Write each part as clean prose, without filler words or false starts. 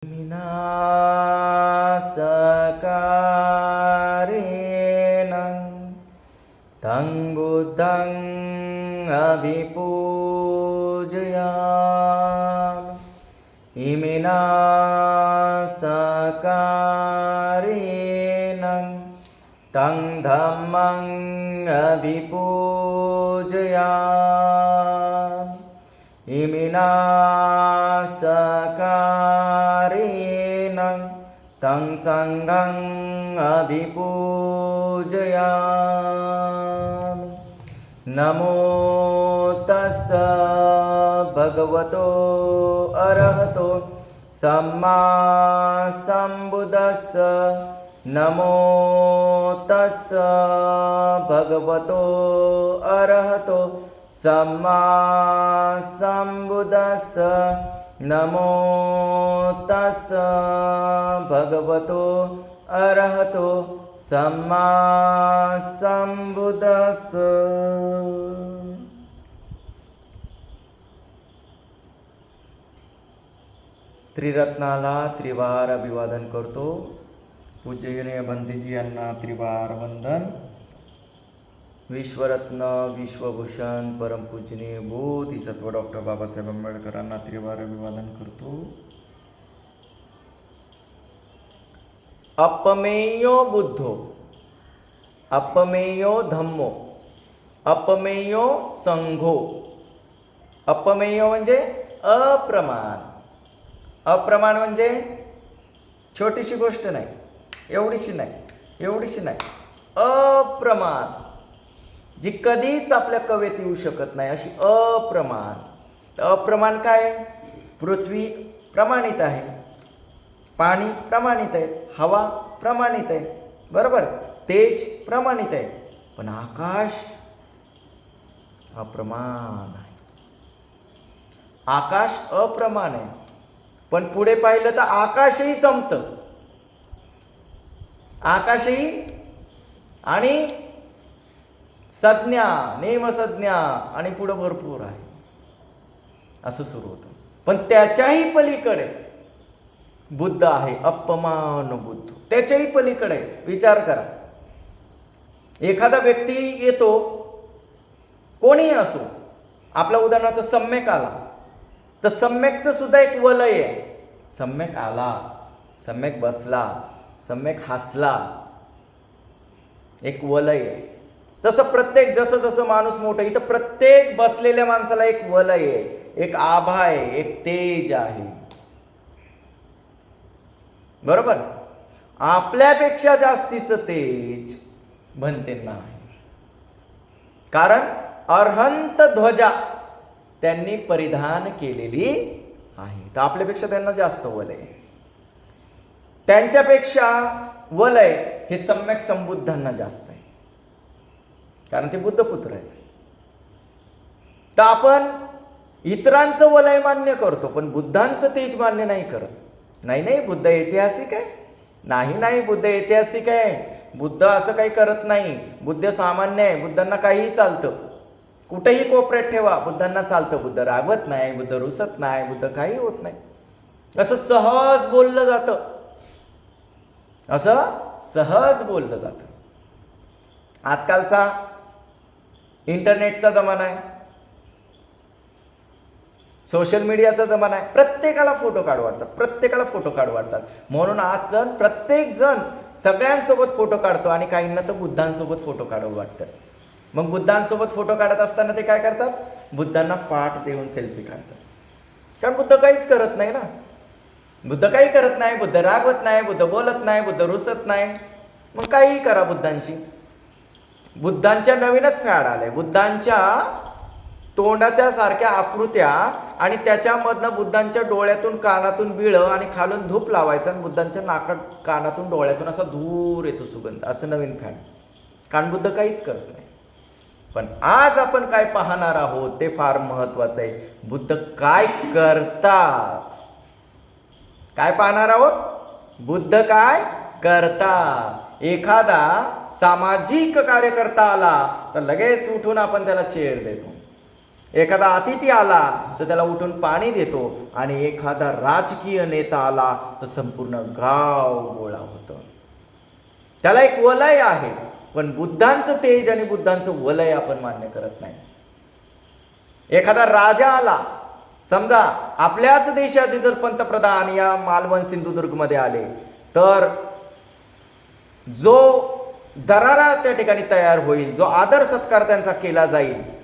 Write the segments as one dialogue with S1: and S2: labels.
S1: विनाशकारेण तं बुद्धं अभिपूजयामि। विनाशकारेण तं धम्मं अभिपूजयामि। विनाशकारेण तं संघं अभिपूजयामि। नमो तस्स भगवतो अरहतो सम्मा सम्बुद्धस्स। नमो तस्स भगवतो अरहतो सम्मा सम्बुद्धस्स। नमो तस्स भगवतो अरहतो सम्मा सम्बुद्धस्स। त्रिरत्नाला त्रिवार अभिवादन करतो। पूजनीय बंदीजी यांना त्रिवार वंदन। विश्वरत्न विश्वभूषण परमपूजनीय बोधिसत्व डॉक्टर बाबासाहेब आंबेडकरांना त्रिवार अभिवादन करतो। अपमेयो बुद्धो, अपमेयो धम्मो, अपमेयो संघो। अपमेयो म्हणजे अप्रमाण। अप्रमाण म्हणजे छोटीशी गोष्ट नाही, एवढीशी नाही, एवढीशी नाही, अप्रमाण, जी कधीच आपल्या कवेत येऊ शकत नाही अशी अप्रमाण। अप्रमाण काय? पृथ्वी प्रमाणित आहे, पाणी प्रमाणित आहे, हवा प्रमाणित आहे, बरोबर, तेज प्रमाणित आहे, पण आकाश अप्रमाण आहे। आकाश अप्रमाण आहे, पण पुढे पाहिलं तर आकाशही संपतं, आकाशही आणि संज्ञा नेमसंज्ञा आणि पुढे भरपूर आहे असं सुरू होतं। पण त्याच्याही पलीकडे बुद्ध आहे, अपमान बुद्ध, त्याच्याही पलीकडे। विचार करा, एखादा व्यक्ती येतो, कोणीही असो, आपला उदाहरणार्थ सम्यक आला तर सम्यकचं सुद्धा एक वलय आहे। सम्यक आला, सम्यक बसला, सम्यक हसला, एक वलय आहे। तसं प्रत्येक जसं जसं माणूस मोठं, इथं प्रत्येक बसलेल्या माणसाला एक वलय आहे, एक आभा आहे, एक तेज आहे, बरोबर। आपल्यापेक्षा जास्तीचं तेज भन्तेंना आहे, कारण अरहंत ध्वजा त्यांनी परिधान केलेली आहे, तर आपल्यापेक्षा त्यांना जास्त वलय आहे। त्यांच्यापेक्षा वलय हे सम्यक संबुद्धांना जास्त आहे, कारण ते बुद्धपुत्र आहेत। तर आपण इतरांचं वलय मान्य करतो, पण बुद्धांचं तेज मान्य नाही करत। नाही नाही, बुद्ध ऐतिहासिक आहे, नाही नाही, बुद्ध ऐतिहासिक आहे, बुद्ध असं काही करत नाही, बुद्ध सामान्य आहे, बुद्धांना काहीही चालतं, कुठेही कोपऱ्यात ठेवा बुद्धांना चालतं, बुद्ध रागवत नाही, बुद्ध रुसत नाही, बुद्ध काही होत नाही, असं सहज बोललं जातं, असं सहज बोललं जातं। आजकालचा इंटरनेटचा जमाना आहे, सोशल मीडियाचा जमाना आहे, प्रत्येकाला फोटो काढू वाटतात, प्रत्येकाला फोटो काढू वाटतात, म्हणून आज जण प्रत्येक जण सगळ्यांसोबत फोटो काढतो आणि काहींना तर बुद्धांसोबत फोटो काढू वाटतात। मग बुद्धांसोबत फोटो काढत असताना ते काय करतात? बुद्धांना पाठ देऊन सेल्फी काढतात, कारण बुद्ध काहीच करत नाही ना, बुद्ध काही करत नाही, बुद्ध रागवत नाही, बुद्ध बोलत नाही, बुद्ध रुसत नाही, मग काहीही करा बुद्धांशी। बुद्धांच्या नवीनच फॅड आलंय, बुद्धांच्या तोंडाच्या सारख्या आकृत्या आणि त्याच्यामधनं बुद्धांच्या डोळ्यातून कानातून बिळं आणि खालून धूप लावायचं आणि बुद्धांच्या नाकात कानातून डोळ्यातून असा धूर येतो सुगंध, असं नवीन फॅड, कारण बुद्ध काहीच करत नाही। पण आज आपण काय पाहणार आहोत ते फार महत्वाचं आहे, बुद्ध काय करतात, काय पाहणार आहोत? बुद्ध काय करतात। एखादा सामाजिक कार्यकर्ता आला तर लगेच उठून आपण त्याला चेअर देतो, एखादा अतिथी आला तर त्याला उठून पाणी देतो, आणि एखादा राजकीय नेता आला तर संपूर्ण गाव गोळा होतं. त्याला एक वलय आहे, पण बुद्धांचं तेज आणि बुद्धांचं वलय आपण मान्य करत नाही. एखादा राजा आला, समजा आपल्याच देशाचे जर पंतप्रधान या मालवण सिंधुदुर्ग मध्ये आले, तर जो दरारा त्या ठिकाणी तयार होईल, जो आदर सत्कार त्यांचा केला जाईल,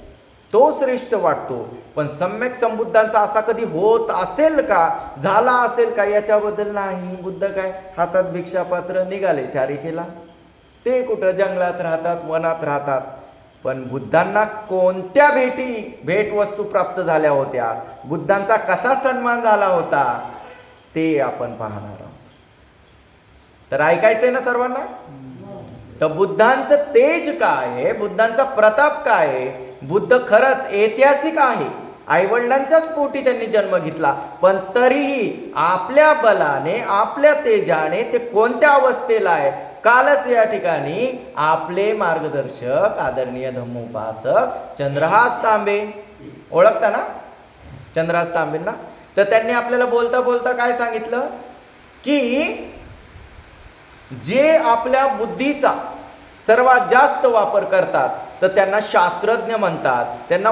S1: तो श्रेष्ठ वाटतो. पण सम्यक संबुद्धांचा असा कधी होत असेल का, झाला असेल का, याच्याबद्दल नाही. बुद्ध काय हातात भिक्षापात्र निघाले चारिकेला, ते कुठं जंगलात राहतात, वनात राहतात. पण बुद्धांना कोणत्या भेटवस्तू प्राप्त झाल्या होत्या, बुद्धांचा कसा सन्मान झाला होता, ते आपण पाहणार आहोत. तर ऐकायचंय ना सर्वांना. तर बुद्धांचं तेज काय आहे, बुद्धांचा प्रताप काय आहे. बुद्ध खरंच ऐतिहासिक आहे. आईवडिलांच्याच पोटी त्यांनी जन्म घेतला, पण तरीही आपल्या बलाने, आपल्या तेजाने ते कोणत्या अवस्थेला आहे. कालच या ठिकाणी आपले मार्गदर्शक आदरणीय धम्मोपासक चंद्रहास तांबे, ओळखता ना चंद्रहास तांबेंना, तर त्यांनी आपल्याला बोलता बोलता काय सांगितलं की जे आपल्या बुद्धीचा सर्वात जास्त वापर करतात तर त्यांना शास्त्रज्ञ म्हणतात, त्यांना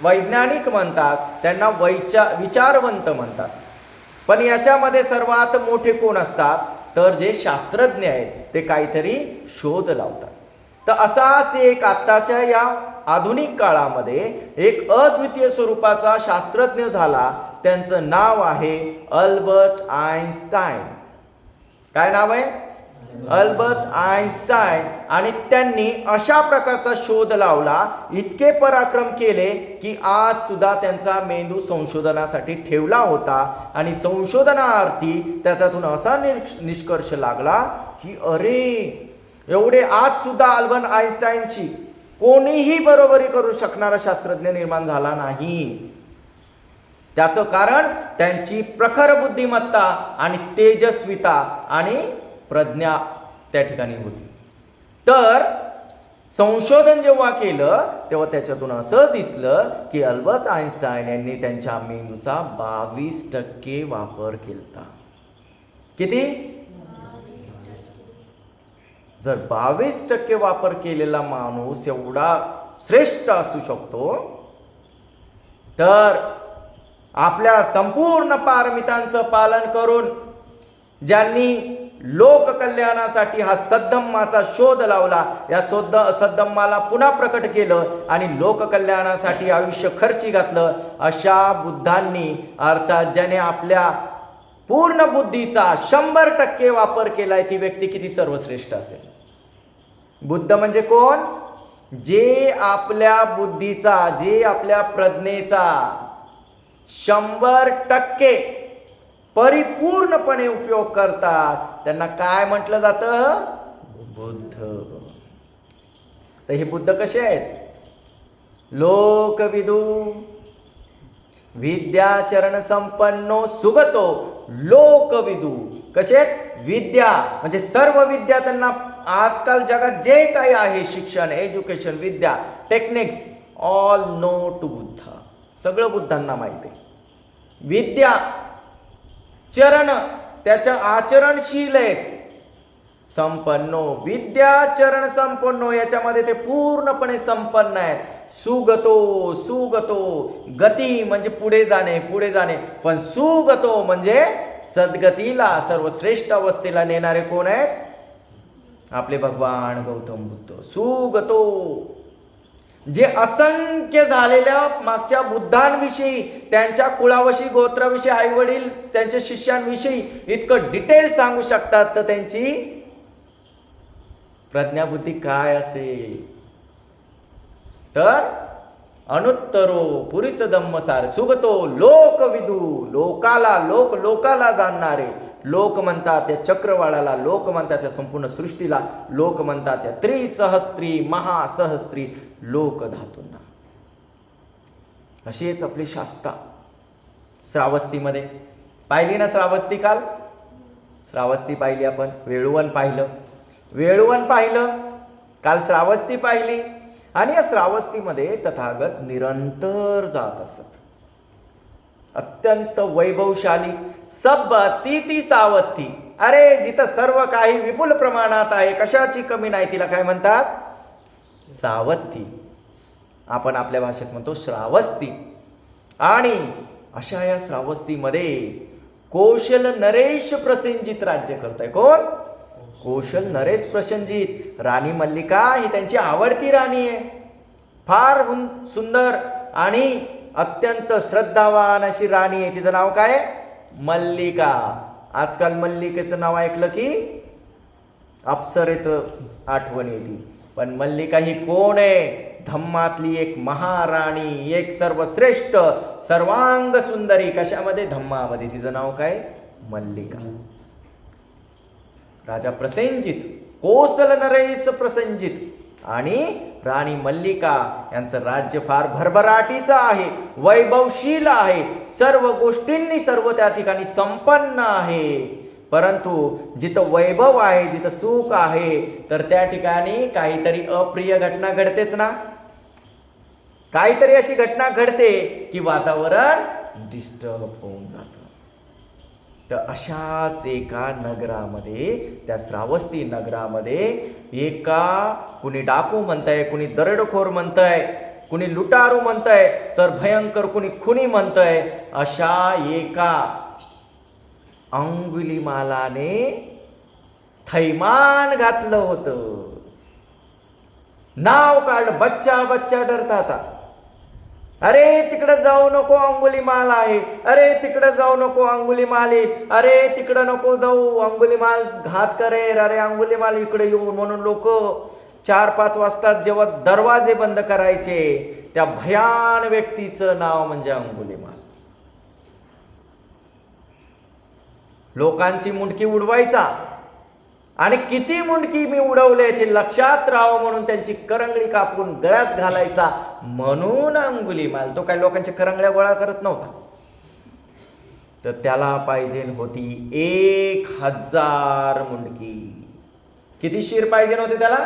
S1: वैज्ञानिक म्हणतात, त्यांना विचारवंत म्हणतात. पण याच्यामध्ये सर्वात मोठे कोण असतात, तर जे शास्त्रज्ञ आहेत, ते काहीतरी शोध लावतात. तर असाच एक आत्ताच्या या आधुनिक काळामध्ये एक अद्वितीय स्वरूपाचा शास्त्रज्ञ झाला. त्यांचं नाव आहे अल्बर्ट आइन्स्टाईन. काय नाव आहे? Albert Einstein. आणि त्यांनी अशा प्रकारचा शोध लावला, इतके पराक्रम केले की आज सुद्धा त्यांचा मेंदू संशोधनासाठी ठेवला होता. आणि संशोधनार्थी त्याच्यातून असा निष्कर्ष लागला की अरे, एवढे आज सुद्धा अल्बर्ट आइन्स्टाईनची कोणीही बरोबरी करू शकणारा शास्त्रज्ञ निर्माण झाला नाही. त्याचं कारण त्यांची प्रखर बुद्धिमत्ता आणि तेजस्विता आणि प्रज्ञा त्या ठिकाणी होती. तर संशोधन जेव्हा केलं तेव्हा त्याच्यातून असं दिसलं की अल्बर्ट आइन्स्टाईन यांनी त्यांच्या मेंदूचा 22% वापर केला. किती? जर 22% वापर केलेला माणूस एवढा श्रेष्ठ असू शकतो, तर आपल्या संपूर्ण पारमितांचं पालन करून ज्यांनी लोककल्याणासाठी हा सद्धम्माचा शोध लावला, या सद्धम्माला पुन्हा प्रकट केलं आणि लोककल्याणासाठी आयुष्य खर्ची घातलं, अशा बुद्धांनी, अर्थात ज्याने आपल्या पूर्ण बुद्धीचा 100% वापर केलाय, ती व्यक्ती किती सर्वश्रेष्ठ असेल. बुद्ध म्हणजे कोण? जे आपल्या बुद्धीचा, जे आपल्या प्रज्ञेचा 100% परिपूर्णपणे उपयोग करतात, त्यांना काय म्हटलं जातं? बुद्ध. तर हे बुद्ध कसे आहेत? लोकविदू विद्याचरण संपन्नो सुगतो लोकविदू. कसे आहेत? विद्या म्हणजे सर्व विद्या त्यांना, आजकाल जगात जे काही आहे, शिक्षण, एज्युकेशन, विद्या, techniques, all know to Buddha. सगळं बुद्धांना माहिती आहे. विद्या, चरण, त्याच्या आचरणशील आहेत. संपन्नो, विद्याचरण संपन्नो, याच्यामध्ये ते पूर्णपणे संपन्न आहेत. सुगतो, गती म्हणजे पुढे जाणे, पण सुगतो म्हणजे सद्गतीला, सर्वश्रेष्ठ अवस्थेला नेणारे कोण आहेत? आपले भगवान गौतम बुद्ध. सुगतो, जे असंख्य झालेल्या मागच्या बुद्धांविषयी, त्यांच्या कुळाविषयी, गोत्राविषयी, आईवडील, त्यांच्या शिष्यांविषयी इतकं डिटेल सांगू शकतात, तर त्यांची प्रज्ञाबुद्धी काय असेल? तर अनुत्तरो पुरुष धम्मसार सुगतो लोकविदू, लोकाला जाणणारे. लोक म्हणतात या चक्रवाळाला, लोक म्हणतात या संपूर्ण सृष्टीला, लोक म्हणतात या त्रिसहस्त्री महासहस्त्री लोक धातूंना. अशीच आपली शास्ता श्रावस्तीमध्ये पाहिली ना. श्रावस्ती काल श्रावस्ती पाहिली आपण, वेळुवन पाहिलं, काल श्रावस्ती पाहिली. आणि या श्रावस्तीमध्ये तथागत निरंतर जात असत. अत्यंत वैभवशाली सब ती सावत्ती. अरे जिथं सर्व काही विपुल प्रमाणात आहे, कशाची कमी नाही, तिला काय म्हणतात? सावत्ती. आपण आपल्या भाषेत म्हणतो श्रावस्ती. आणि अशा या श्रावस्तीमध्ये कौशल नरेश प्रसेनजित राज्य करतोय. कोण? कौशल नरेश प्रसेनजित. राणी मल्लिका ही त्यांची आवडती राणी आहे. फार सुंदर आणि अत्यंत श्रद्धावान अशी राणी आहे. तिचं नाव काय? मल्लिका. आजकाल मल्लिकेचं नाव ऐकलं की अप्सरेचं आठवण येते. पण मल्लिका ही कोण आहे? धम्मातली एक महाराणी, एक सर्वश्रेष्ठ सर्वांग सुंदरी. कशामध्ये? धम्मामध्ये. तिचं नाव काय? मल्लिका. राजा प्रसेनजित, कौशल नरेश प्रसेनजित आणि राणी मल्लिका यांचं राज्य फार भरभराटीचं आहे, वैभवशील आहे, सर्व गोष्टींनी सर्व त्या ठिकाणी संपन्न आहे. परंतु जिथं वैभव आहे, जिथं सुख आहे, तर त्या ठिकाणी काहीतरी अप्रिय घटना घडतेच ना. काहीतरी अशी घटना घडते की वातावरण डिस्टर्ब होऊन जातं. तर अशाच एका नगरामध्ये, त्या श्रावस्ती नगरामध्ये, एका कुणी डाकू म्हणताय, कुणी दरोडेखोर म्हणताय, कुणी लुटारू म्हणताय, तर भयंकर कुणी खुनी म्हणताय, अशा एका अंगुलिमालाने थैमान घातलं होतं. नाव काढलं. बच्चा बच्चा डरता था. अरे तिकडे जाऊ नको, अंगुलिमाल आहे. अरे तिकडे जाऊ नको, अंगुलिमाल आहे. अरे तिकडे नको जाऊ, अंगुलिमाल घात करेल. अरे अंगुलिमाल इकडे येऊ. म्हणून लोक 4-5 वाजता जेव्हा दरवाजे बंद करायचे, त्या भयान व्यक्तीचं नाव म्हणजे अंगुलिमाल. लोकांची मुंडकी उडवायचा आणि किती मुंडकी मी उडवले ते लक्षात राहावं म्हणून त्यांची करंगळी कापून गळ्यात घालायचा. म्हणून अंगुलिमाल. तो काय लोकांच्या करंगळ्या गोळा करत नव्हता. तर त्याला पाहिजे होती 1000 मुंडकी. किती शिर पाहिजे होते त्याला?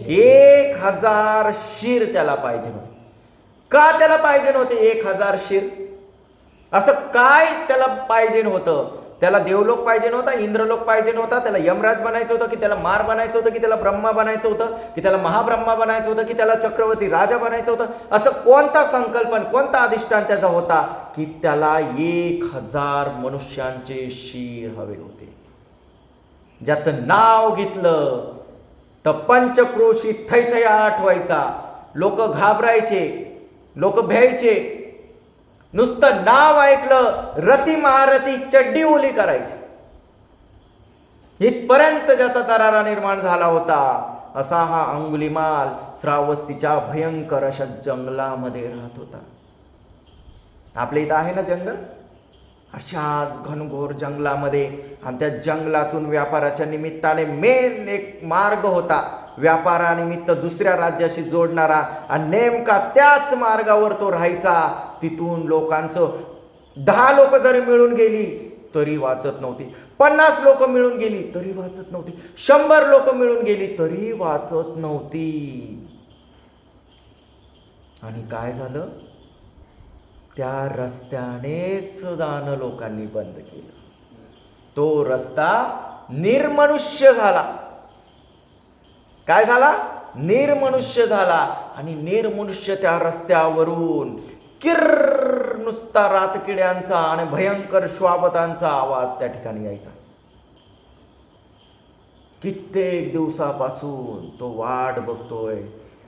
S1: 1000 शिर त्याला पाहिजे होते. का त्याला पाहिजे होते 1000 शिर? असं काय त्याला पाहिजे होतं? त्याला देवलोक पाहिजे नव्हता, इंद्रलोक पाहिजे नव्हता, त्याला यमराज बनायचं होतं की त्याला मार बनायचं होतं, की त्याला ब्रह्मा बनायचं होतं, की त्याला महाब्रह्मा बनायचं होतं, की त्याला चक्रवर्ती राजा बनायचं होतं? असं कोणता संकल्पन, कोणता अधिष्ठान त्याचा होता की त्याला 1000 मनुष्यांचे शिर हवे होते? ज्याचं नाव घेतलं तर पंचक्रोशी थैथयाट व्हायचा. लोक घाबरायचे, लोक भ्यायचे. नुसतं नाव ऐकलं रती महारथी चड्डी ओली करायची. इथपर्यंत ज्याचा दरारा निर्माण झाला होता. असा हा अंगुलिमाल श्रावस्तीच्या भयंकर अशा जंगलामध्ये राहत होता. आपल्या इथं आहे ना जंगल, अशाच घनघोर जंगलामध्ये. आणि त्या जंगलातून व्यापाराच्या निमित्ताने मेन एक मार्ग होता, व्यापारानिमित्त दुसऱ्या राज्याशी जोडणारा. आणि नेमका त्याच मार्गावर तो राहायचा. तिथून लोकांचं 10 लोक जरी मिळून गेली तरी वाचत नव्हती, 50 लोक मिळून गेली तरी वाचत नव्हती, 100 लोक मिळून गेली तरी वाचत नव्हती. आणि काय झालं? त्या रस्त्यानेच जाणं लोकांनी बंद केलं. तो रस्ता निर्मनुष्य झाला. काय झाला? निर्मनुष्य झाला. आणि निर्मनुष्य त्या रस्त्यावरून किर्र नुसता रातकिड्यांचा आणि भयंकर श्वापतांचा आवाज त्या ठिकाणी यायचा. कित्येक दिवसापासून तो वाट बघतोय,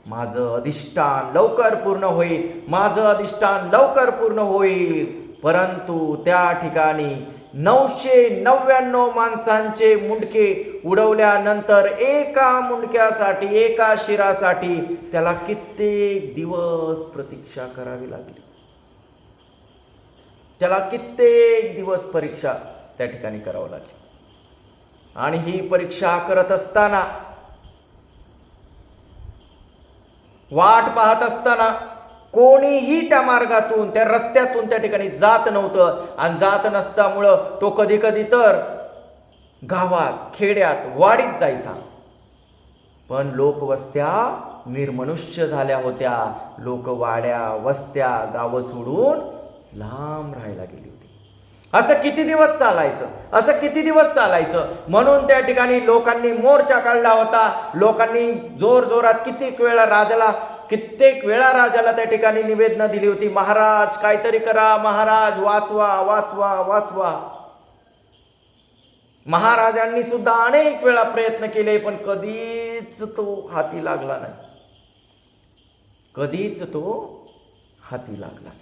S1: माझं अधिष्ठान लवकर पूर्ण होईल, माझं अधिष्ठान लवकर पूर्ण होईल. परंतु त्या ठिकाणी 999 माणसांचे मुंडके उडवल्यानंतर एका मुंडक्यासाठी, एका शिरासाठी त्याला कित्येक दिवस प्रतीक्षा करावी लागली. त्याला कित्येक दिवस परीक्षा त्या ठिकाणी करावं लागली. आणि ही परीक्षा करत असताना, वाट पाहत असताना, कोणीही त्या मार्गातून, त्या रस्त्यातून त्या ठिकाणी जात नव्हतं. आणि जात नसल्यामुळं तो कधी कधी तर गावात, खेड्यात, वाडीत जायचा. पण लोकवस्त्या निर्मनुष्य झाल्या होत्या. लोक वाड्या वस्त्या गावं सोडून लांब राहायला गेली होती. असं किती दिवस चालायचं, असं किती दिवस चालायचं. म्हणून त्या ठिकाणी लोकांनी मोर्चा काढला होता. लोकांनी जोर जोरात कित्येक वेळा राजाला त्या ठिकाणी निवेदन दिली होती, महाराज काहीतरी करा, महाराज वाचवा वाचवा वाचवा. महाराजांनी सुद्धा अनेक वेळा प्रयत्न केले, पण कधीच तो हाती लागला नाही. कधीच तो हाती लागला नाही.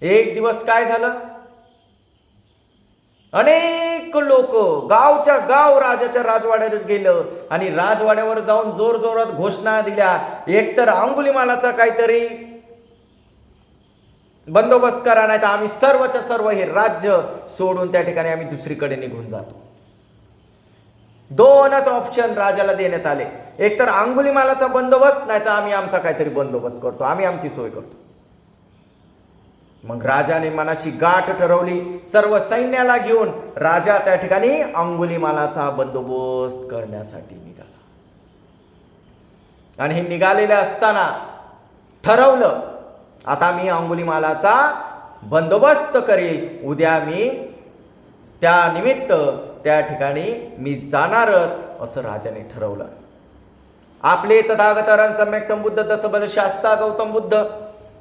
S1: एक दिवस काय झालं, अनेक लोक गावच्या गाव राजाच्या राजवाड्यावर गेलं आणि राजवाड्यावर जाऊन जोर जोरात घोषणा दिल्या, एकतर अंगुलिमालाचा काहीतरी बंदोबस्त करा, नाही तर आम्ही सर्वच्या सर्व हे राज्य सोडून त्या ठिकाणी आम्ही दुसरीकडे निघून जातो. दोनच ऑप्शन राजाला देण्यात आले, एकतर अंगुलिमालाचा बंदोबस्त, नाही तर आम्ही आमचा काहीतरी बंदोबस्त करतो, आम्ही आमची सोय करतो. मग राजाने मनाशी गाठ ठरवली, सर्व सैन्याला घेऊन राजा त्या ठिकाणी अंगुलिमालाचा बंदोबस्त करण्यासाठी निघाला. आणि हे निघालेले असताना ठरवलं, आता मी अंगुलिमालाचा बंदोबस्त करेल, उद्या मी त्या निमित्त त्या ठिकाणी मी जाणारच, असं राजाने ठरवलं. आपले तथागतरान सम्यक संबुद्ध दशबल शास्ता गौतम बुद्ध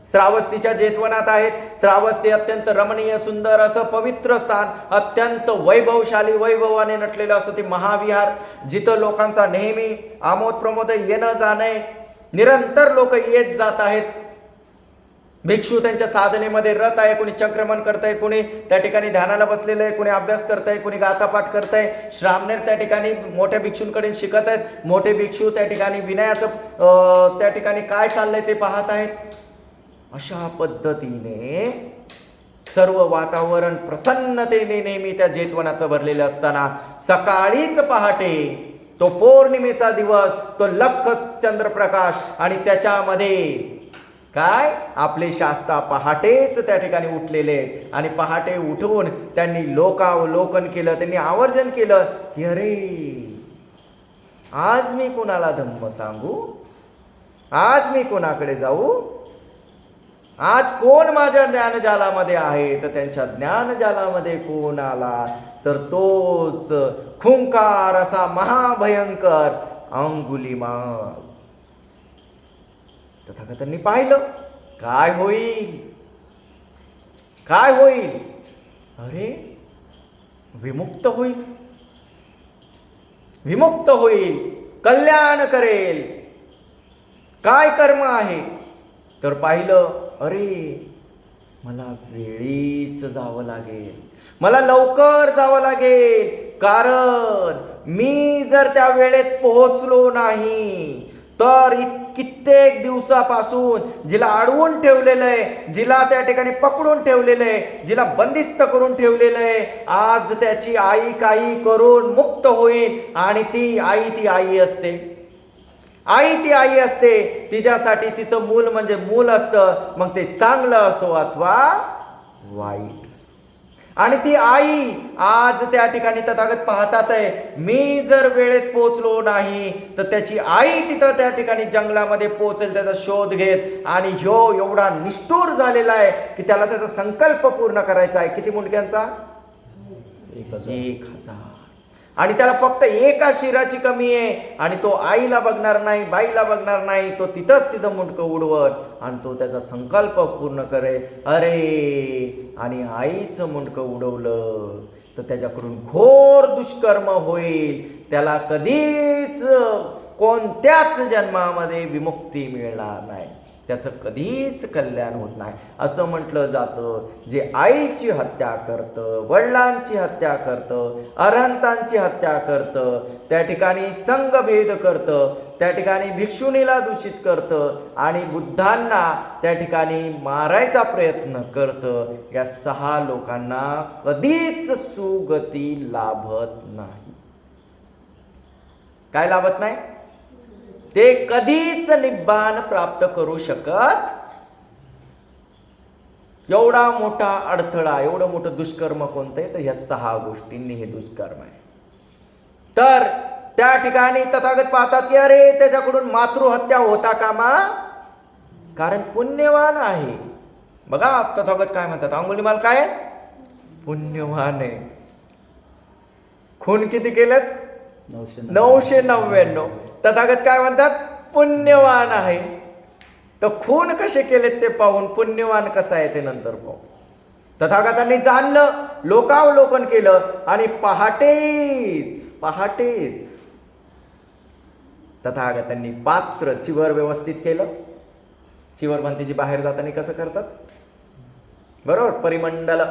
S1: श्रावस्तीच्या जेतवनात आहेत. श्रावस्ती अत्यंत रमणीय सुंदर असं पवित्र स्थान, अत्यंत वैभवशाली वैभवाने नटलेलं असं ते महाविहार, जिथं लोकांचा नेहमी आमोद प्रमोद येणं जाणे, निरंतर लोक येत जात आहेत. भिक्षू त्यांच्या साधनेमध्ये रत आहे, कोणी चक्रमण करतंय, कोणी त्या ठिकाणी ध्यानाला बसलेलं आहे, कोणी अभ्यास करतंय, कोणी गाथापाठ करतंय. श्रामणेर त्या ठिकाणी मोठ्या भिक्षूंकडे शिकत आहेत. मोठे भिक्षू त्या ठिकाणी विनयाचं त्या ठिकाणी काय चाललंय ते पाहत आहेत. अशा पद्धतीने सर्व वातावरण प्रसन्नतेने नेहमी त्या जेतवनाचं भरलेलं असताना सकाळीच पहाटे तो पौर्णिमेचा दिवस, तो लख चंद्रप्रकाश, आणि त्याच्यामध्ये काय आपले शास्ता पहाटेच त्या ठिकाणी उठलेले, आणि पहाटे उठून त्यांनी लोकावलोकन केलं, त्यांनी आवर्जन केलं की अरे आज मी कोणाला धम्म सांगू, आज मी कोणाकडे जाऊ, आज कोण माझ्या ज्ञानजालामध्ये आहे. तर त्यांच्या ज्ञानजालामध्ये कोण आला, तर तोच खुंकार असा महाभयंकर अंगुलिमाल. तथागतांनी पाहिलं, काय होईल, काय होईल, अरे विमुक्त होईल, विमुक्त होईल, कल्याण करेल, काय कर्म आहे. तर पाहिलं, अरे मला वेळीच जावं लागेल, मला लवकर जावं लागेल, कारण मी जर त्या वेळेत पोहोचलो नाही तर कित्येक दिवसापासून जिला अडवून ठेवलेलं आहे, जिला त्या ठिकाणी पकडून ठेवलेलं आहे, जिला बंदिस्त करून ठेवलेलं आहे, आज त्याची आई काही करून मुक्त होईल. आणि ती आई असते, आई ती आई असते, तिच्यासाठी तिचं मूल म्हणजे मूल असतं, मग ते चांगलं असो अथवा वाईट. आणि ती आई आज त्या ठिकाणी तथागत पाहतात आहे, मी जर वेळेत पोहोचलो नाही तर त्याची आई तिथं त्या ठिकाणी जंगलामध्ये पोहोचेल, त्याचा शोध घेत, आणि ह्यो एवढा निष्ठुर झालेला आहे की त्याला त्याचा संकल्प पूर्ण करायचा आहे. किती मुंडक्यांचा? 1000. आणि त्याला फक्त एका शिराची कमी आहे, आणि तो आईला बघणार नाही, बाईला बघणार नाही, तो तिथंच तिचं मुंडकं उडवत आणि तो त्याचा संकल्प पूर्ण करेल. अरे, आणि आईचं मुंडकं उडवलं तर त्याच्याकडून घोर दुष्कर्म होईल, त्याला कधीच कोणत्याच जन्मामध्ये विमुक्ती मिळणार नाही, त्याचं कधीच कल्याण होत नाही. असं म्हटलं जातं, जे आईची हत्या करतं, वडिलांची हत्या करतं, अरहंतांची हत्या करतं, त्या ठिकाणी संघभेद करतं, त्या ठिकाणी भिक्षुणीला दूषित करतं, आणि बुद्धांना त्या ठिकाणी मारायचा प्रयत्न करतं, या 6 लोकांना कधीच सुगती लाभत नाही. काय लाभत नाही? ते कधीच निब्बाण प्राप्त करू शकत. एवढा मोठा अडथळा, एवढं मोठं दुष्कर्म कोणतं आहे? तर ह्या 6 गोष्टींनी हे दुष्कर्म आहे. तर त्या ठिकाणी तथागत पाहतात की अरे त्याच्याकडून मातृहत्या होता कामा, कारण पुण्यवान आहे. बघा तथागत काय म्हणतात, अंगुलीमाल काय पुण्यवान आहे. खून किती केलेत 999. तथागत काय म्हणतात पुण्यवान आहे. तर खून कसे केलेत ते पाहून पुण्यवान कसा आहे ते नंतर पाहू. तथागतांनी जाणलं, लोकावलोकन केलं आणि पहाटेच तथागतांनी पात्र चिवर व्यवस्थित केलं. चिवर म्हणते बाहेर जाताना कसं करतात बरोबर, परिमंडल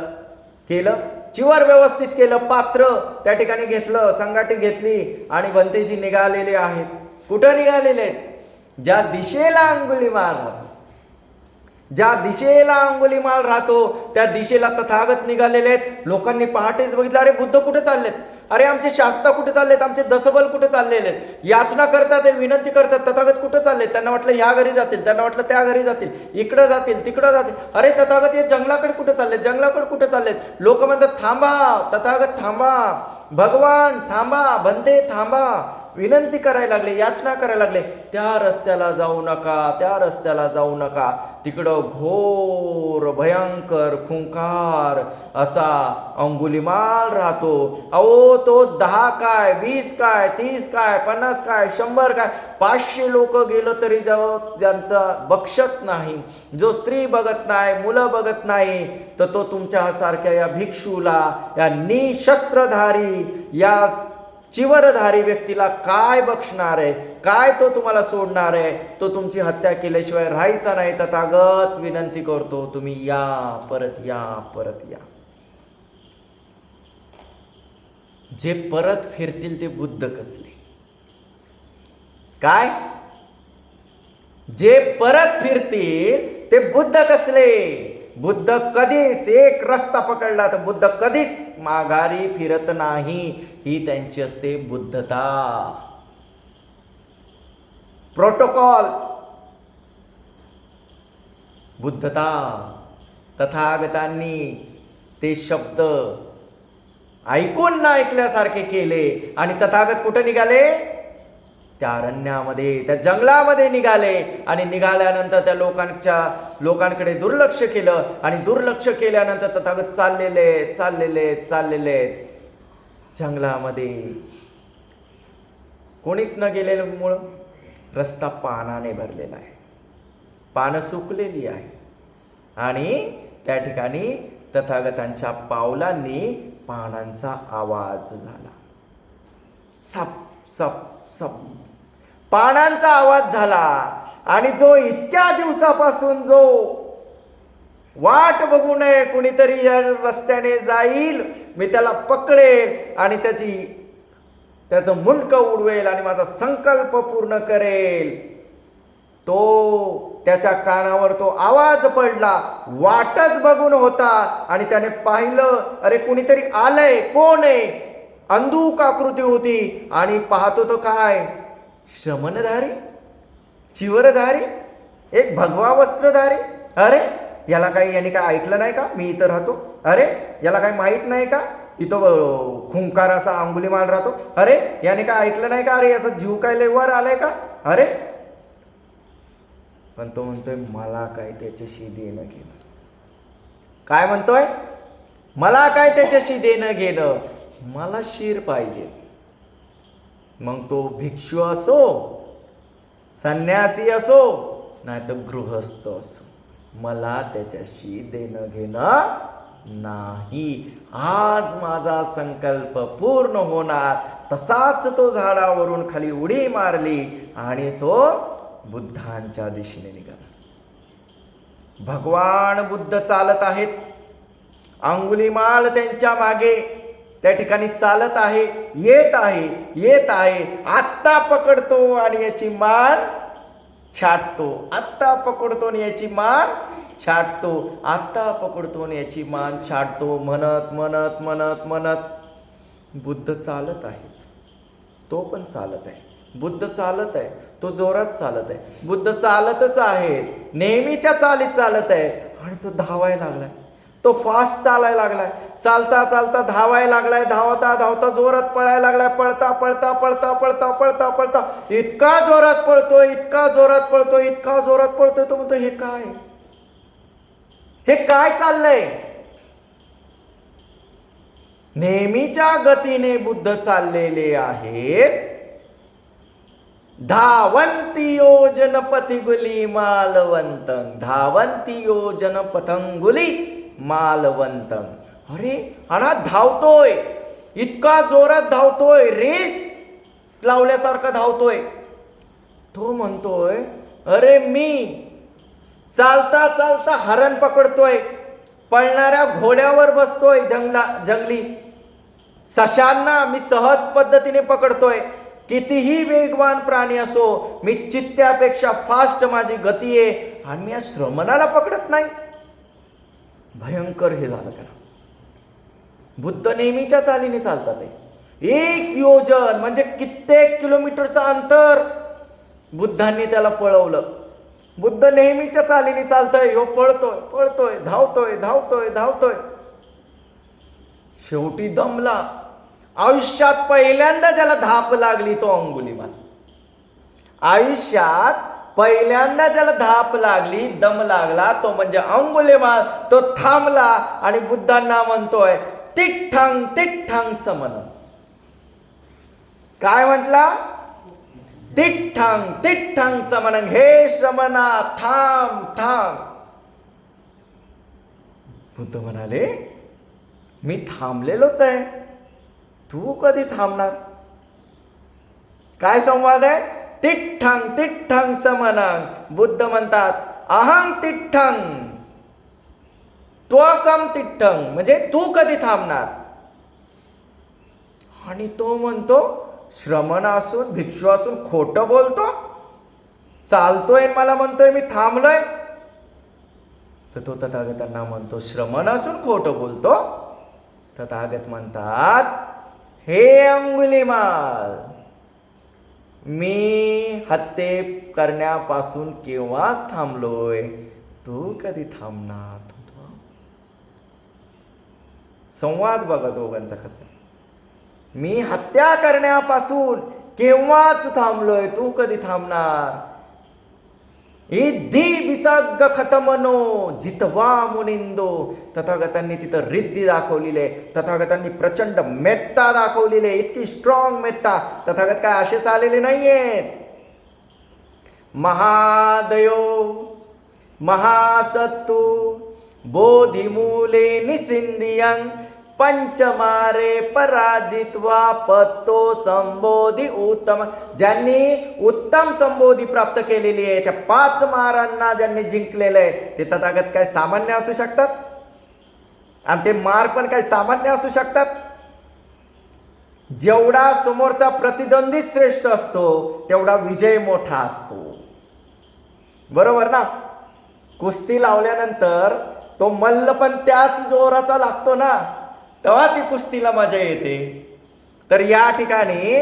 S1: केलं, चिवर व्यवस्थित केलं, पात्र त्या ठिकाणी घेतलं, संगाटी घेतली आणि भंतेजी निघालेले आहेत. कुठं निघालेले आहेत? ज्या दिशेला अंगुलीमाल राहतो, ज्या दिशेला अंगुलीमाल राहतो त्या दिशेला तथागत निघालेले आहेत. लोकांनी पहाटेच बघितलं, अरे बुद्ध कुठे चाललेत, अरे आमचे शास्ता कुठे चाललेत, आमचे दसबल कुठे चाललेले आहेत, याचना करतात, विनंती करतात, तथागत कुठे चाललेत. त्यांना वाटलं ह्या घरी जातील, त्यांना वाटलं त्या घरी जातील, इकडं जातील, तिकडं जातील. अरे तथागत हे जंगलाकडे कुठे चाललेत, जंगलाकडे कुठे चाललेत. लोक म्हणतात थांबा तथागत थांबा, भगवान थांबा, बंदे थांबा. विनंती करायला लागले, याचना करायला लागले, त्या रस्त्याला जाऊ नका, त्या रस्त्याला जाऊ नका. तिकडं घोर भयंकर खुंखार असा अंगुलीमाल राहतो. अहो तो 10 काय 20 काय 30 काय 50 काय 100 काय 500 लोक गेलं तरी ज्यांचा बक्षत नाही, जो स्त्री बघत नाही, मुलं बघत नाही, तर तो तुमच्या सारख्या या भिक्षूला, या निशस्त्रधारी, या चिवरधारी व्यक्तीला काय बक्षणार आहे, काय तो तुम्हाला सोडणार आहे. तो तुमची हत्या केल्याशिवाय राहायचा नाही. तथागत विनंती करतो, तुम्ही या, परत या, परत या. जे परत फिरतील ते बुद्ध कसले, काय जे परत फिरतील ते बुद्ध कसले. बुद्ध कधीच एक रस्ता पकडला तर बुद्ध कधीच माघारी फिरत नाही. ही त्यांची असते बुद्धता, प्रोटोकॉल, बुद्धता. तथागतांनी ते शब्द ऐकून ना ऐकल्यासारखे केले आणि तथागत कुठे निघाले, त्या अरण्यामध्ये, त्या जंगलामध्ये निघाले. आणि निघाल्यानंतर त्या लोकांकडे दुर्लक्ष केलं आणि दुर्लक्ष केल्यानंतर तथागत चाललेले जंगलामध्ये. कोणीच न गेलेल्यामुळं रस्ता पानाने भरलेला आहे, पानं सुकलेली आहे आणि त्या ठिकाणी तथागतांच्या पावलांनी पानांचा आवाज झाला. सप सप सप पानांचा आवाज झाला. आणि जो इतक्या दिवसापासून जो वाट बघू नये, कुणीतरी या रस्त्याने जाईल, मी त्याला पकडेल आणि त्याचं मुंडकं उडवेल आणि माझा संकल्प पूर्ण करेल, तो त्याच्या कानावर तो आवाज पडला. वाटच बघून होता आणि त्याने पाहिलं, अरे कुणीतरी आलंय, कोण आहे. अंधूक आकृती होती आणि पाहतो तो काय, श्रमणधारी, चिवरधारी, एक भगवा वस्त्रधारी. अरे याला यांनी काय ऐकलं नाही का, मी इथं राहतो. अरे याला काही माहित नाही का, इथं खुंकार असा अंगुलीमाल राहतो. अरे याने काय ऐकलं नाही का, अरे याचा जीव काय लेवर आलाय का. अरे पण तो म्हणतोय मला काय त्याच्याशी देणं घेणं. काय म्हणतोय, मला काय त्याच्याशी देणं घेणं, मला शीर पाहिजे. मग तो भिक्षू असो, संन्यासी असो, नाही तर गृहस्थ असो, मला त्याच्याशी देणं घेणं नाही. आज माझा संकल्प पूर्ण होणार. तसाच तो झाडावरून खाली उडी मारली आणि तो बुद्धांच्या दिशेने निघाला. भगवान बुद्ध चालत आहेत, अंगुलीमाल त्यांच्या मागे त्या ठिकाणी चालत आहे, येत आहे. आत्ता पकडतो आणि याची मान छाटतो, आत्ता पकडतो आणि याची मान छाटतो, आत्ता पकडतो आणि याची मान छाटतो. म्हणत म्हणत म्हणत म्हणत बुद्ध चालत आहे, तो पण चालत आहे. बुद्ध चालत आहे, तो जोरात चालत आहे. बुद्ध चालतच आहे, नेहमीच्या चालीत चालत आहे आणि तो धावायला लागलाय. तो फास्ट चालायला लागलाय, चालता चालता धावायला लागलाय, धावता धावता जोरात पळायला लागलाय, पळता पळता पळता पळता पळता पळता इतका जोरात पळतोय, इतका जोरात पळतोय, इतका जोरात पळतोय, तो म्हणतो हे काय चाललंय? नेहमीच्या गतीने बुद्ध चाललेले आहेत. धावंती योजन पथिगुली मालवंतं, धावंती योजन पथंगुली मालवंतं. अरे हा धावतोय, इतका जोरात धावतोय, रेस लावल्यासारखा धावतोय. तो म्हणतोय अरे मी चालता चालता हरण पकडतोय, पळणाऱ्या घोड्यावर बसतोय, जंगली सशांना मी सहज पद्धतीने पकडतोय. कितीही वेगवान प्राणी असो, मी चित्त्यापेक्षा फास्ट माझी गती आहे आणि मी या श्रमणाला पकडत नाही. भयंकर हे झालं त्याला. बुद्ध नेहमीच्या चालीने चालतात. 1 योजन म्हणजे कित्येक किलोमीटरचं अंतर बुद्धांनी त्याला पळवलं. बुद्ध नेहमीच्या चालीने चालतोय, ह्यो पळतोय पळतोय, धावतोय धावतोय धावतोय. शेवटी दमला. आयुष्यात पहिल्यांदा ज्याला धाप लागली तो अंगुलीमाल. आयुष्यात पहिल्यांदा ज्याला धाप लागली, दम लागला, तो म्हणजे अंगुलीमाल. तो थांबला आणि बुद्धांना म्हणतोय तिठ्ठं तिठ्ठं समन. काय म्हटला? तिठ्ठं तिठ्ठं समन. हे श्रमणा थांब थांब. बुद्ध म्हणाले मी थांबलेलोच आहे, तू कधी थांबणार? काय संवाद आहे? तिठ्ठं तिठ्ठं समनं. बुद्ध म्हणतात अहं तिठ्ठं त्वकं तिठ्ठं, म्हणजे तू कधी थांबणार? आणि तो म्हणतो श्रमण असून भिक्षू असून खोटं बोलतो, चालतोय मला म्हणतोय मी थांबलोय. तर तो तथागतांना म्हणतो श्रमण असून खोटं बोलतो. तथागत म्हणतात हे अंगुलीमाल, मी हत्ये करण्यापासून केव्हाच थांबलोय, तू कधी थांबणार? संवाद बघा दोघांचा कसा. मी हत्या करण्यापासून केव्हाच थांबलोय, तू कधी थांबणार? इद्धी विसर्ग खतमनो जितवा मुनिंदो. तथागतांनी तिथं रिद्धी दाखवलेली आहे. तथागतांनी प्रचंड मेत्ता दाखवलेली आहे, इतकी स्ट्रॉंग मेत्ता. तथागत काय असेच आलेले नाहीयेत. महादयो महासत्तू बोधिमूले निसिंदियं पंचमारे पराजित्वा पत्तो संबोधी उत्तम. ज्यांनी उत्तम संबोधी प्राप्त केलेली आहे, त्या 5 मारांना ज्यांनी जिंकलेलं आहे, ते तथागत काय सामान्य असू शकतात? आणि ते मार पण काय सामान्य असू शकतात? जेवढा समोरचा प्रतिद्वंदी श्रेष्ठ असतो, तेवढा विजय मोठा असतो. बरोबर ना? कुस्ती लावल्यानंतर तो मल्ल पण त्याच जोराचा लागतो ना, तेव्हा ती कुस्तीला मजा येते. तर या ठिकाणी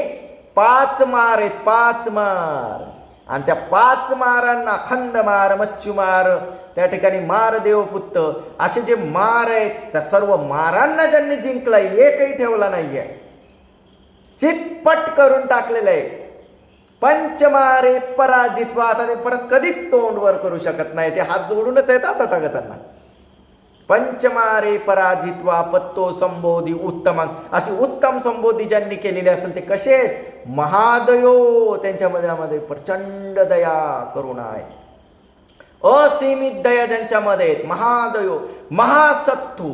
S1: 5 मार आहेत, 5 मार. आणि त्या 5 मारांना खंडमार, मच्छुमार, त्या ठिकाणी मार देवपुत्त, असे जे मार आहेत, त्या सर्व मारांना ज्यांनी जिंकलाय, एकही ठेवला नाहीये, चितपट करून टाकलेलं आहे. पंचमारे पराजित्वा. आता ते परत कधीच तोंड वर करू शकत नाही, ते हात जोडूनच येतात तथागतांना. पंचमारे पराजित्वा पत्तो संबोधी उत्तम. अशी उत्तम संबोधी ज्यांनी केलेली असेल ते कसे आहेत? महादयो. त्यांच्यामध्ये प्रचंड दया करुणा आहे, असीमित दया ज्यांच्यामध्ये आहेत. महादयो. महासत्तू.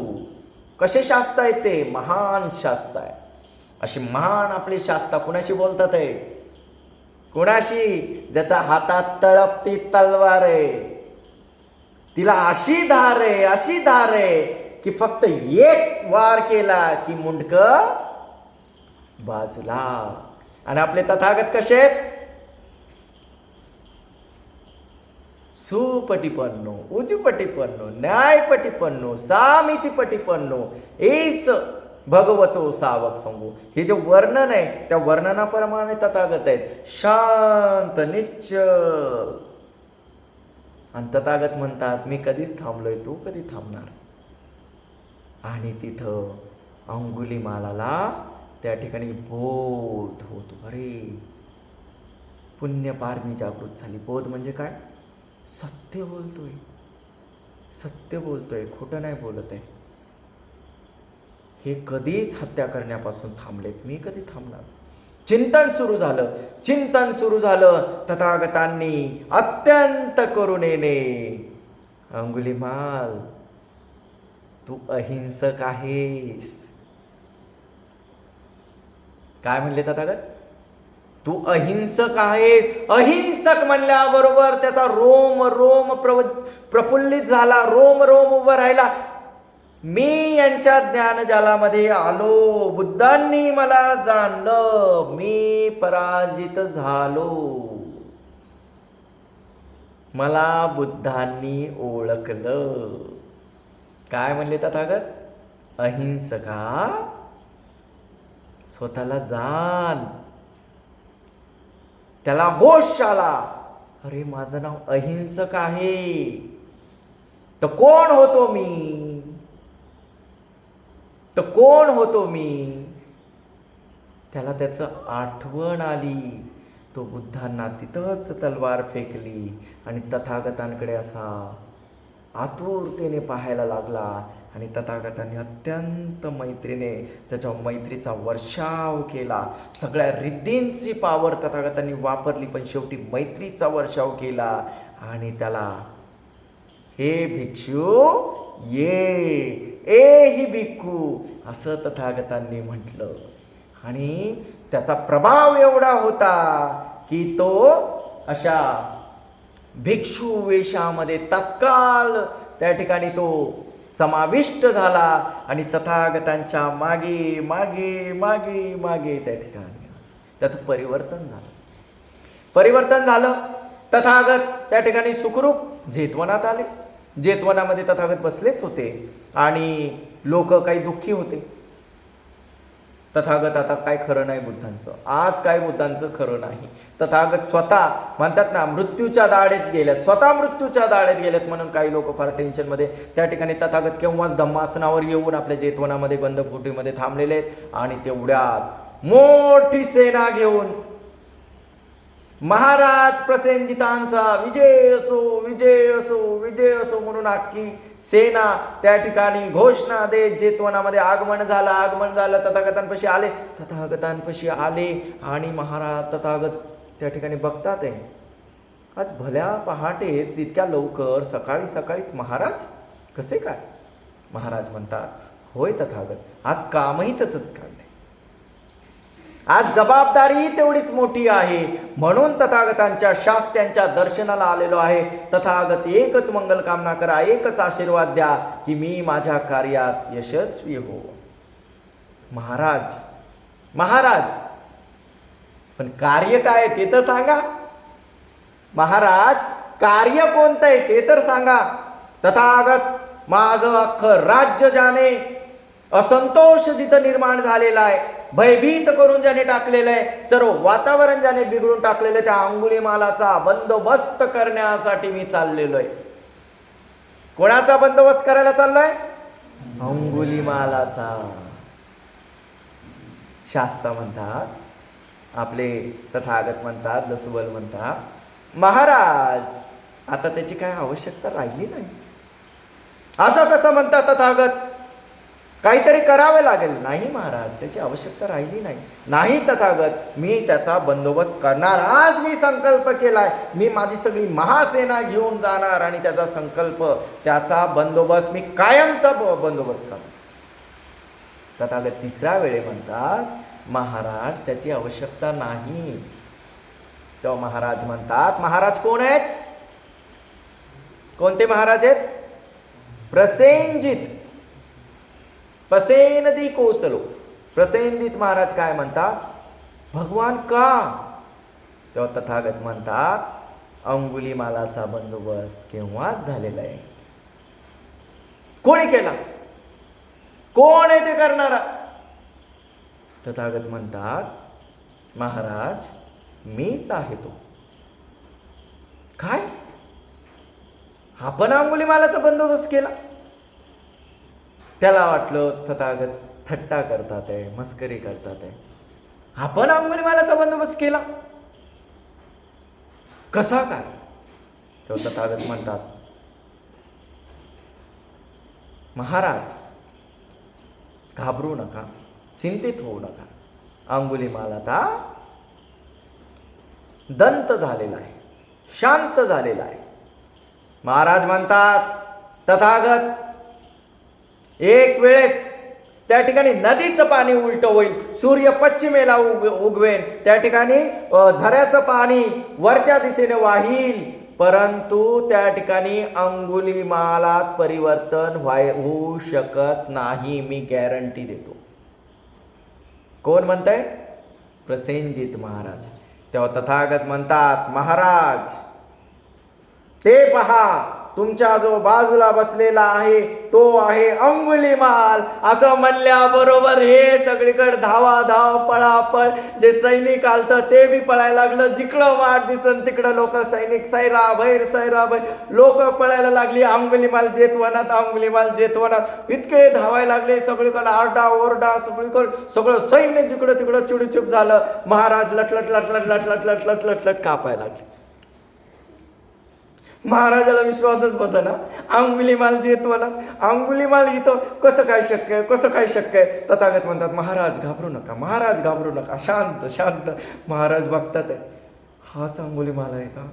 S1: कसे शास्त्र आहेत ते? महान शास्त्र आहे. अशी महान आपली शास्त्र कुणाशी बोलतात आहे? कुणाशी? ज्याच्या हातात तळपती तलवार आहे, तिला अशी धार आहे, अशी धार आहे की फक्त एक वार केला की मुंडक बाजूला. आणि आपले तथागत कसे आहेत? सुपटीपन्नो, उजूपटीपन्नो, न्यायपटीपन्नो, सामीचीपटीपन्नो, एस भगवतो सावक संगो. हे जे वर्णन आहे, त्या वर्णनाप्रमाणे तथागत आहेत. शांत निश्चल. आणि तथागत म्हणतात मी कधीच थांबलोय, तू कधी थांबणार? आणि तिथं अंगुलीमालाला त्या ठिकाणी बोध होतो. अरे पुण्यपार मी जागृत झाली. बोध म्हणजे काय? सत्य बोलतोय, सत्य बोलतोय, खोटं नाही बोलत आहे. हे कधीच हत्या करण्यापासून थांबलेत, मी कधी थांबणार? चिंतन सुरू झालं, चिंतन सुरू झालं. तथागतांनी अत्यंत करुणेने, अंगुलीमाल तू अहिंसक आहेस. काय म्हणले तथागत? तू अहिंसक आहेस. अहिंसक म्हणल्याबरोबर त्याचा रोम रोम प्रफुल्लित झाला, रोम रोम उभं राहिला. मी यांच्या ज्ञानजालामध्ये आलो, बुद्धांनी मला जाणलं, मी पराजित झालो, मला बुद्धांनी ओळखलं. काय म्हणले तथागत? अहिंसका स्वतःला जाण. त्याला होश आला, अरे माझं नाव अहिंसक आहे, तर कोण होतो मी? तर कोण होतो मी? त्याला त्याचं आठवण आली. तो बुद्धांना तिथंच तलवार फेकली आणि तथागतांकडे असा आतुरतेने पाहायला लागला. आणि तथागतांनी अत्यंत मैत्रीने त्याच्या मैत्रीचा वर्षाव केला. सगळ्या रिद्धींची पावर तथागतांनी वापरली, पण शेवटी मैत्रीचा वर्षाव केला. आणि त्याला, हे भिक्षू ये, ए ही भिक्खू, असं तथागतांनी म्हटलं. आणि त्याचा प्रभाव एवढा होता की तो अशा भिक्षू वेशामध्ये तत्काल त्या ठिकाणी तो समाविष्ट झाला आणि तथागतांच्या मागे मागे मागे मागे त्या ठिकाणी त्याचं परिवर्तन झालं. परिवर्तन झालं. तथागत त्या ठिकाणी सुखरूप जेतवनात आले. जेतवनामध्ये तथागत बसलेच होते आणि लोक काही दुःखी होते. तथागत आता काय खरं नाही बुद्धांचं, आज काय बुद्धांचं खरं नाही. तथागत स्वतः म्हणतात ना, मृत्यूच्या दाढेत गेल्यात, स्वतः मृत्यूच्या दाढेत गेल्यात म्हणून काही लोक फार टेन्शनमध्ये. त्या ठिकाणी तथागत केव्हाच धम्मासनावर येऊन आपल्या जेतवनामध्ये गंधफुटीमध्ये थांबलेले आहेत. आणि तेवढ्यात मोठी सेना घेऊन महाराज प्रसेनजितांचा विजय असो, विजय असो, विजय असो म्हणून अख्खी सेना त्या ठिकाणी घोषणा देत जेतवनामध्ये आगमन झालं. आगमन झालं, तथागतांपाशी आले. तथागतांपाशी आले आणि महाराज तथागत त्या ठिकाणी बघतात आहे, आज भल्या पहाटेच इतक्या लवकर सकाळी सकाळीच महाराज कसे काय? महाराज म्हणतात, होय तथागत, आज कामही तसंच काढले, आज जबाबदारी तेवढीच मोठी आहे, म्हणून तथागतांच्या शास्त्यांच्या दर्शनाला आलेलो आहे. तथागत एकच मंगल कामना करा, एकच आशीर्वाद द्या की मी माझ्या कार्यात यशस्वी हो. महाराज, महाराज, पण कार्य काय ते तर सांगा. महाराज, कार्य कोणतं आहे ते तर सांगा. तथागत, माझं अख्खं राज्य ज्याने असंतोष जिथं निर्माण झालेला आहे, भयभीत करून ज्याने टाकलेलं आहे, सर्व वातावरण ज्याने बिघडून टाकलेलं आहे, त्या अंगुलीमालाचा बंदोबस्त करण्यासाठी मी चाललेलो आहे. कोणाचा बंदोबस्त करायला चाललोय? अंगुलीमालाचा. शास्ता म्हणतात, आपले तथागत म्हणतात, दसबल म्हणतात, महाराज आता त्याची काय आवश्यकता राहिली नाही. असं कसं म्हणतात तथागत? काहीतरी करावे लागेल. नाही महाराज, त्याची आवश्यकता राहिली नाही. नाही तथागत, मी त्याचा बंदोबस्त करणार. आज मी संकल्प केलाय, मी माझी सगळी महासेना घेऊन जाणार आणि त्याचा संकल्प, त्याचा बंदोबस्त मी कायमचा बंदोबस्त करणार. तथागत तिसऱ्या वेळे म्हणतात, महाराज त्याची आवश्यकता नाही. तेव्हा महाराज म्हणतात, महाराज कोण आहेत? कोणते महाराज आहेत? प्रसेनजित, प्रसेनदी कोसलो. प्रसेनजित महाराज काय म्हणतात? भगवान का? तेव्हा तथागत म्हणतात, अंगुलीमालाचा बंदोबस्त केव्हाच झालेला आहे. कोणी केला? कोण आहे ते करणारा? तथागत म्हणतात, महाराज मीच आहे तो. काय? आपण अंगुलीमालाचा बंदोबस्त केला? त्याला वाटलं तथागत थट्टा करतात आहे, मस्करी करतात आहे. आपण अंगुलीमालाचा बंदोबस्त केला कसा काय? तेव्हा तथागत म्हणतात, महाराज घाबरू नका, चिंतित होऊ नका. अंगुलीमाल आता दंत झालेला आहे, शांत झालेला आहे. महाराज म्हणतात, तथागत एक वेळेस त्या ठिकाणी नदीचं पाणी उलट होईल, सूर्य पश्चिमेला उगवेन, त्या ठिकाणी झऱ्याचं पाणी वरच्या दिशेने वाहील, परंतु त्या ठिकाणी अंगुलीमालात परिवर्तन होऊ शकत नाही. मी गॅरंटी देतो. कोण म्हणतंय? प्रसेनजित महाराज. तेव्हा तथागत म्हणतात, महाराज ते पहा, तुमच्या जो बाजूला बसलेला आहे तो आहे अंगुलीमाल. असं म्हणल्याबरोबर हे सगळीकडे धावा धाव पळापळ, जे सैनिक आलतं ते बी पळायला लागलं. जिकडं वाट दिसन तिकडं लोक सैनिक सैरा भैर लोक पळायला लागली. अंगुलीमाल जेतवनात, अंगुलीमाल जेतवनात इतके धावायला लागले. सगळीकडे आरडा ओरडा, सगळीकडे सगळं सैन्य जिकडं तिकडं चिडूचूप झालं. महाराज लटलट लटलट लटलट लटलट लटलट कापायला लागले. महाराजाला विश्वासच बसेना. अंगुलीमाल जेतवनात, अंगुलीमाल इथं कसं काय शक्य आहे, कसं काय शक्य आहे? तथागत म्हणतात, महाराज घाबरू नका, महाराज घाबरू नका, शांत शांत. महाराज बघतात आहे, हाच अंगुलीमाल आहे का?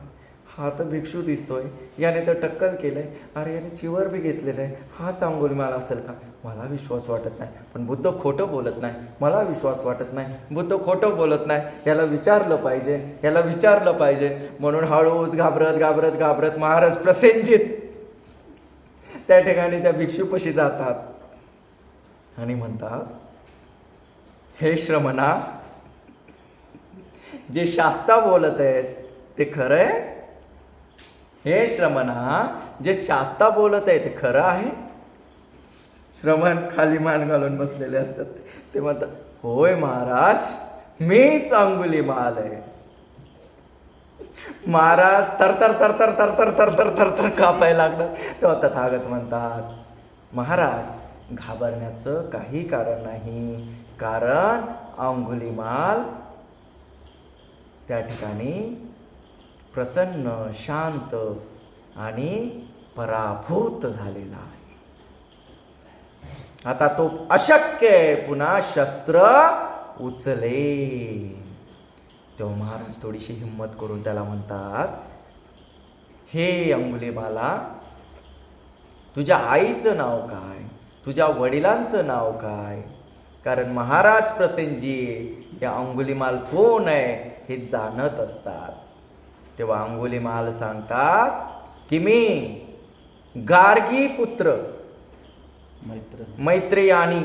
S1: हा तर भिक्षू दिसतोय, याने तर टक्कल केलंय, अरे याने चिवर बी घेतलेलं आहे, हाच अंगुलीमाल असेल का? मला विश्वास वाटत नाही. पण बुद्ध खोटं बोलत नाही, मला विश्वास वाटत नाही. बुद्ध खोटं बोलत नाही, याला विचारलं पाहिजे, याला विचारलं पाहिजे. म्हणून हळूच घाबरत घाबरत घाबरत महाराज प्रसेनजित त्या ठिकाणी त्या भिक्षूपाशी जातात आणि म्हणतात, हे श्रमणा, जे शास्ता बोलत आहेत ते खरं आहे? हे श्रमणा, जे शास्ता बोलत आहे ते खरं आहे? श्रमण खाली मान घालून बसलेले असतात. ते म्हणतात, होय महाराज, मीच अंगुलीमाल आहे. महाराज तरतर तरतर तरतर तरतर तरतर कापायला लागलं. तेव्हा तथागत म्हणतात, महाराज घाबरण्याचं काही कारण नाही, कारण अंगुलीमाल त्या ठिकाणी प्रसन्न, शांत आणि पराभूत झालेला आहे. आता तो अशक्य आहे, पुन्हा शस्त्र उचले. तेव्हा महाराज थोडीशी हिंमत करून त्याला म्हणतात, हे अंगुलीमाला, तुझ्या आईचं नाव काय, तुझ्या वडिलांचं नाव काय? कारण महाराज प्रसेनजी या अंगुलीमाल कोण आहे हे जाणत असतात. तेव्हा अंगुलीमाल सांगतात की मी गार्गी पुत्र मैत्रेयानी,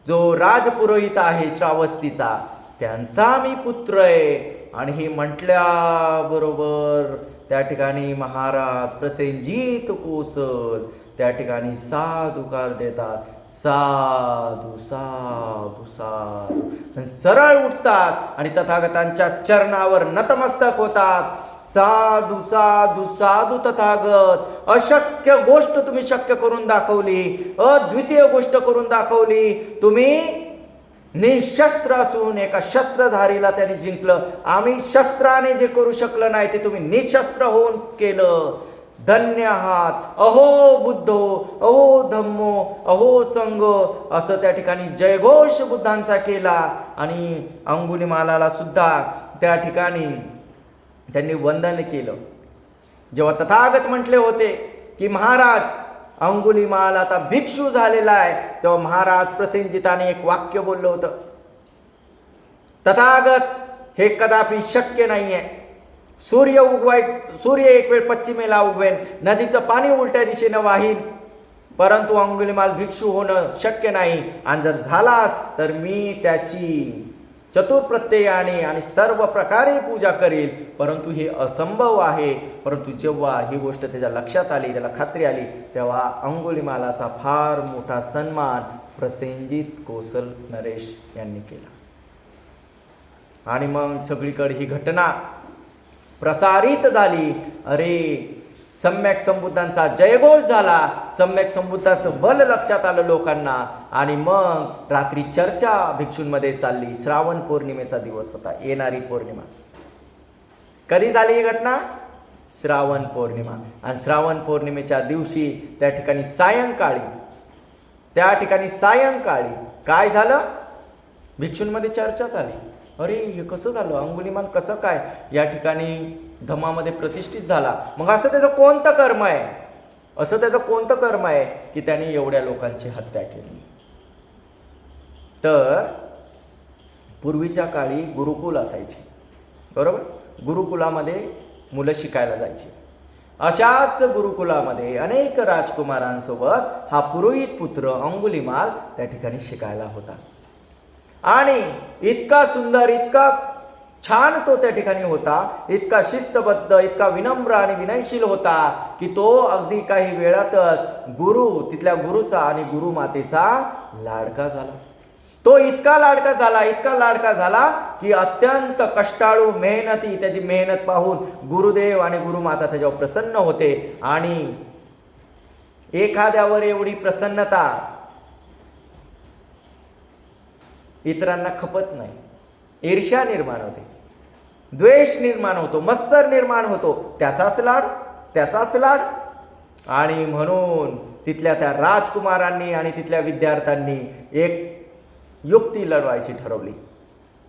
S1: जो राजपुरोहित आहे श्रावस्तीचा, त्यांचा मी पुत्र आहे. आणि हे म्हटल्याबरोबर त्या ठिकाणी महाराज प्रसेनजित कोसल त्या ठिकाणी साधुकार देतात. साधू साधू साधू सरळ उठतात आणि तथागतांच्या चरणावर नतमस्तक होतात. साधू साधू साधू तथागत, अशक्य गोष्ट तुम्ही शक्य करून दाखवली, अद्वितीय गोष्ट करून दाखवली. तुम्ही निशस्त्र असून एका शस्त्रधारीला त्यांनी जिंकलं. आम्ही शस्त्राने जे करू शकलं नाही ते तुम्ही निशस्त्र होऊन केलं. धन्य आहात. अहो बुद्धो, अहो धम्मो, अहो संघ, असं त्या ठिकाणी जयघोष बुद्धांचा केला. आणि अंगुलीमालाला सुद्धा त्या ठिकाणी त्यांनी वंदन केलं. जेव्हा तथागत म्हटले होते की महाराज अंगुलीमाल आता भिक्षू झालेला आहे, तेव्हा महाराज प्रसेनजिताने एक वाक्य बोललं होतं, तथागत हे कदापि शक्य नाहीये. सूर्य एक वेळ पश्चिमेला उगवेन, नदीचं पाणी उलट्या दिशेनं वाहीन, परंतु अंगुलीमाल भिक्षू होणं शक्य नाही. आणि जर झालाच तर मी त्याची चतुर्प्रत्ययाने आणि सर्व प्रकारे पूजा करील, परंतु हे असंभव आहे. परंतु जेव्हा ही गोष्ट त्याच्या लक्षात आली, त्याला खात्री आली, तेव्हा अंगुलीमालाचा फार मोठा सन्मान प्रसेनजित कोसल नरेश यांनी केला. आणि मग सगळीकडे ही घटना प्रसारित झाली. अरे सम्यक संबुद्धांचा जयघोष झाला. सम्यक संबुद्धाचं बल लक्षात आलं लोकांना. आणि मग रात्री चर्चा भिक्षूंमध्ये चालली. श्रावण पौर्णिमेचा दिवस होता, येणारी पौर्णिमा. कधी झाली ही घटना? श्रावण पौर्णिमा. आणि श्रावण पौर्णिमेच्या दिवशी त्या ठिकाणी सायंकाळी काय झालं? भिक्षूंमध्ये चर्चा झाली. अरे हे कसं झालं? अंगुलीमाल कसं काय या ठिकाणी धम्मामध्ये प्रतिष्ठित झाला? मग असं त्याचं कोणतं कर्म आहे की त्याने एवढ्या लोकांची हत्या केली? तर पूर्वीच्या काळी गुरुकुल असायचे, बरोबर? गुरुकुलामध्ये मुलं शिकायला जायची. अशाच गुरुकुलामध्ये अनेक राजकुमारांसोबत हा पुरोहित पुत्र अंगुलीमाल त्या ठिकाणी शिकायला होता. आणि इतका सुंदर, इतका छान तो त्या ठिकाणी होता, इतका शिस्तबद्ध, इतका विनम्र आणि विनयशील होता की तो अगदी काही वेळातच तिथल्या गुरुचा आणि गुरुमातेचा लाडका झाला. तो इतका लाडका झाला की अत्यंत कष्टाळू मेहनती, त्याची मेहनत पाहून गुरुदेव आणि गुरुमाता त्याच्यावर प्रसन्न होते. आणि एखाद्यावर एवढी प्रसन्नता इतरांना खपत नाही. ईर्ष्या निर्माण होते, द्वेष निर्माण होतो, मत्सर निर्माण होतो. त्याचाच लाड. आणि म्हणून तिथल्या त्या राजकुमारांनी आणि तिथल्या विद्यार्थ्यांनी एक युक्ती लढवायची ठरवली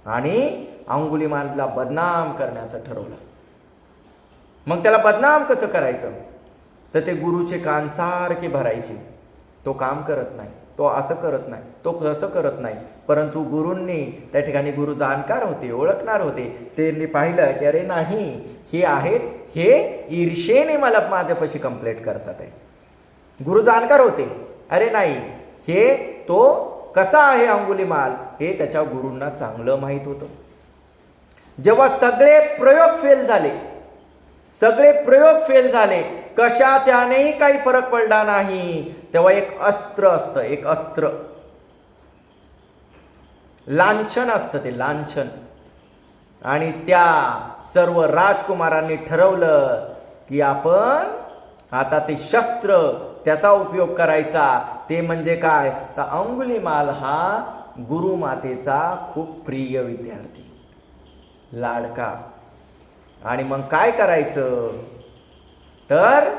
S1: आणि अंगुलीमालला बदनाम करण्याचं ठरवलं. मग त्याला बदनाम कसं करायचं? तर ते गुरुचे कान सारखे भरायचे. तो काम करत नाही, तो असं करत नाही, तो कसं करत नाही. परंतु गुरूंनी त्या ठिकाणी, गुरु जाणकार होते, ओळखणार होते, त्यांनी पाहिलं की अरे नाही, हे आहेत, हे ईर्षेने मला माझ्यापाशी कंप्लेंट करतात आहे. गुरु जाणकार होते. अरे नाही, हे तो कसा आहे अंगुलीमाल हे त्याच्या गुरूंना चांगलं माहीत होतं. जेव्हा सगळे प्रयोग फेल झाले, कशाच्यानेही काही फरक पडला नाही, तेव्हा एक अस्त्र लांछन असतं, ते लांछन. आणि त्या सर्व राजकुमारांनी ठरवलं की आपण आता ते शस्त्र, त्याचा उपयोग करायचा. ते म्हणजे काय? तर अंगुलीमाल हा गुरुमातेचा खूप प्रिय विद्यार्थी, लाडका. आणि मग काय करायचं? तर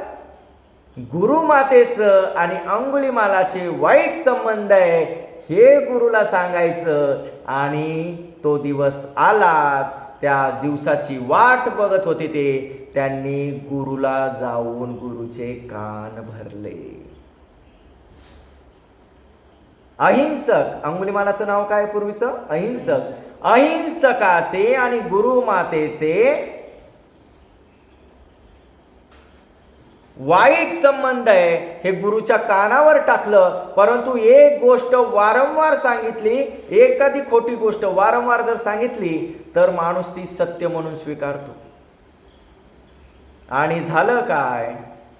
S1: गुरुमातेचं आणि अंगुलीमालाचे वाईट संबंध आहे हे गुरुला सांगायचं. आणि तो दिवस आलाच. त्या दिवसाची वाट बघत होते ते. त्यांनी गुरुला जाऊन गुरुचे कान भरले. अहिंसक, अंगुलीमालाचं नाव काय पूर्वीचं? अहिंसकाचे आणि गुरुमातेचे वाईट संबंध आहे हे गुरुच्या कानावर टाकलं. परंतु एक गोष्ट वारंवार सांगितली, एखादी खोटी गोष्ट वारंवार जर सांगितली तर माणूस ती सत्य म्हणून स्वीकारतो. आणि झालं काय?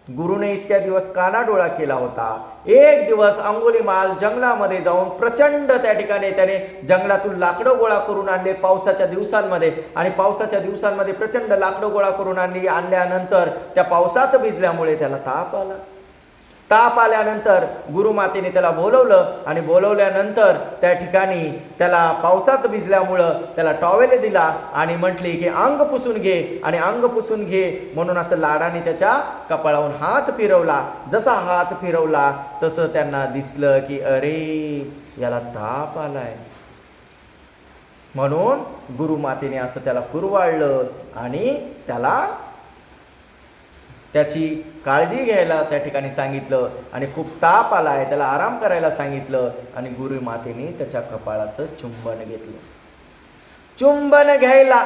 S1: गुरुने इतक्या दिवस कानाडोळा केला होता. एक दिवस अंगुलीमाल जंगलामध्ये जाऊन प्रचंड त्या ठिकाणी त्याने जंगलातून लाकडं गोळा करून आणले पावसाच्या दिवसांमध्ये. आणि पावसाच्या दिवसांमध्ये प्रचंड लाकडं गोळा करून आणल्यानंतर त्या पावसात भिजल्यामुळे त्याला ताप आल्यानंतर गुरुमातेने त्याला बोलवलं. आणि बोलवल्यानंतर त्या ठिकाणी त्याला पावसात भिजल्यामुळं त्याला टॉवेल दिला आणि म्हटली की अंग पुसून घे. आणि अंग पुसून घे म्हणून असं लाडाने त्याच्या कपाळावरून हात फिरवला. जसा हात फिरवला तसं त्यांना दिसलं की अरे याला ताप आलाय. म्हणून गुरुमातेने असं त्याला कुरवाळलं आणि त्याची काळजी घ्यायला त्या ठिकाणी सांगितलं. आणि खूप ताप आलाय, त्याला आराम करायला सांगितलं. आणि गुरुमातेने त्याच्या कपाळाचं चुंबन घ्यायला,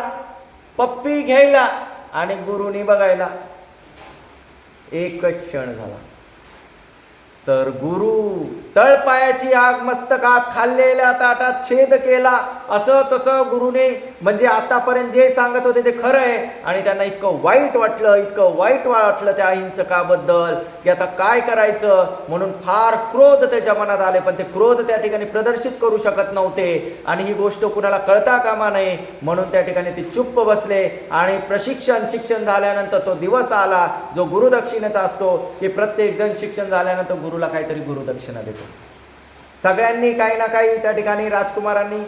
S1: पप्पी घ्यायला आणि गुरुनी बघायला. एकच क्षण झाला. तर गुरु तळपायाची आग मस्तकात खाल्लेल्या ताटात छेद केला. असं तसं गुरुने म्हणजे आतापर्यंत जे सांगत होते ते खरं आहे. आणि त्यांना इतकं वाईट वाटलं त्या अहिंसकाबद्दल की आता काय करायचं म्हणून फार क्रोध त्याच्या मनात आले. पण ते क्रोध त्या ठिकाणी प्रदर्शित करू शकत नव्हते आणि ही गोष्ट कुणाला कळता कामा नये म्हणून त्या ठिकाणी ते चुप्प बसले. आणि शिक्षण झाल्यानंतर तो दिवस आला जो गुरुदक्षिणेचा असतो की प्रत्येक जण शिक्षण झाल्यानंतर गुरुला काहीतरी गुरुदक्षिणा देतो. सगळ्यांनी काही ना काही त्या ठिकाणी राजकुमारांनी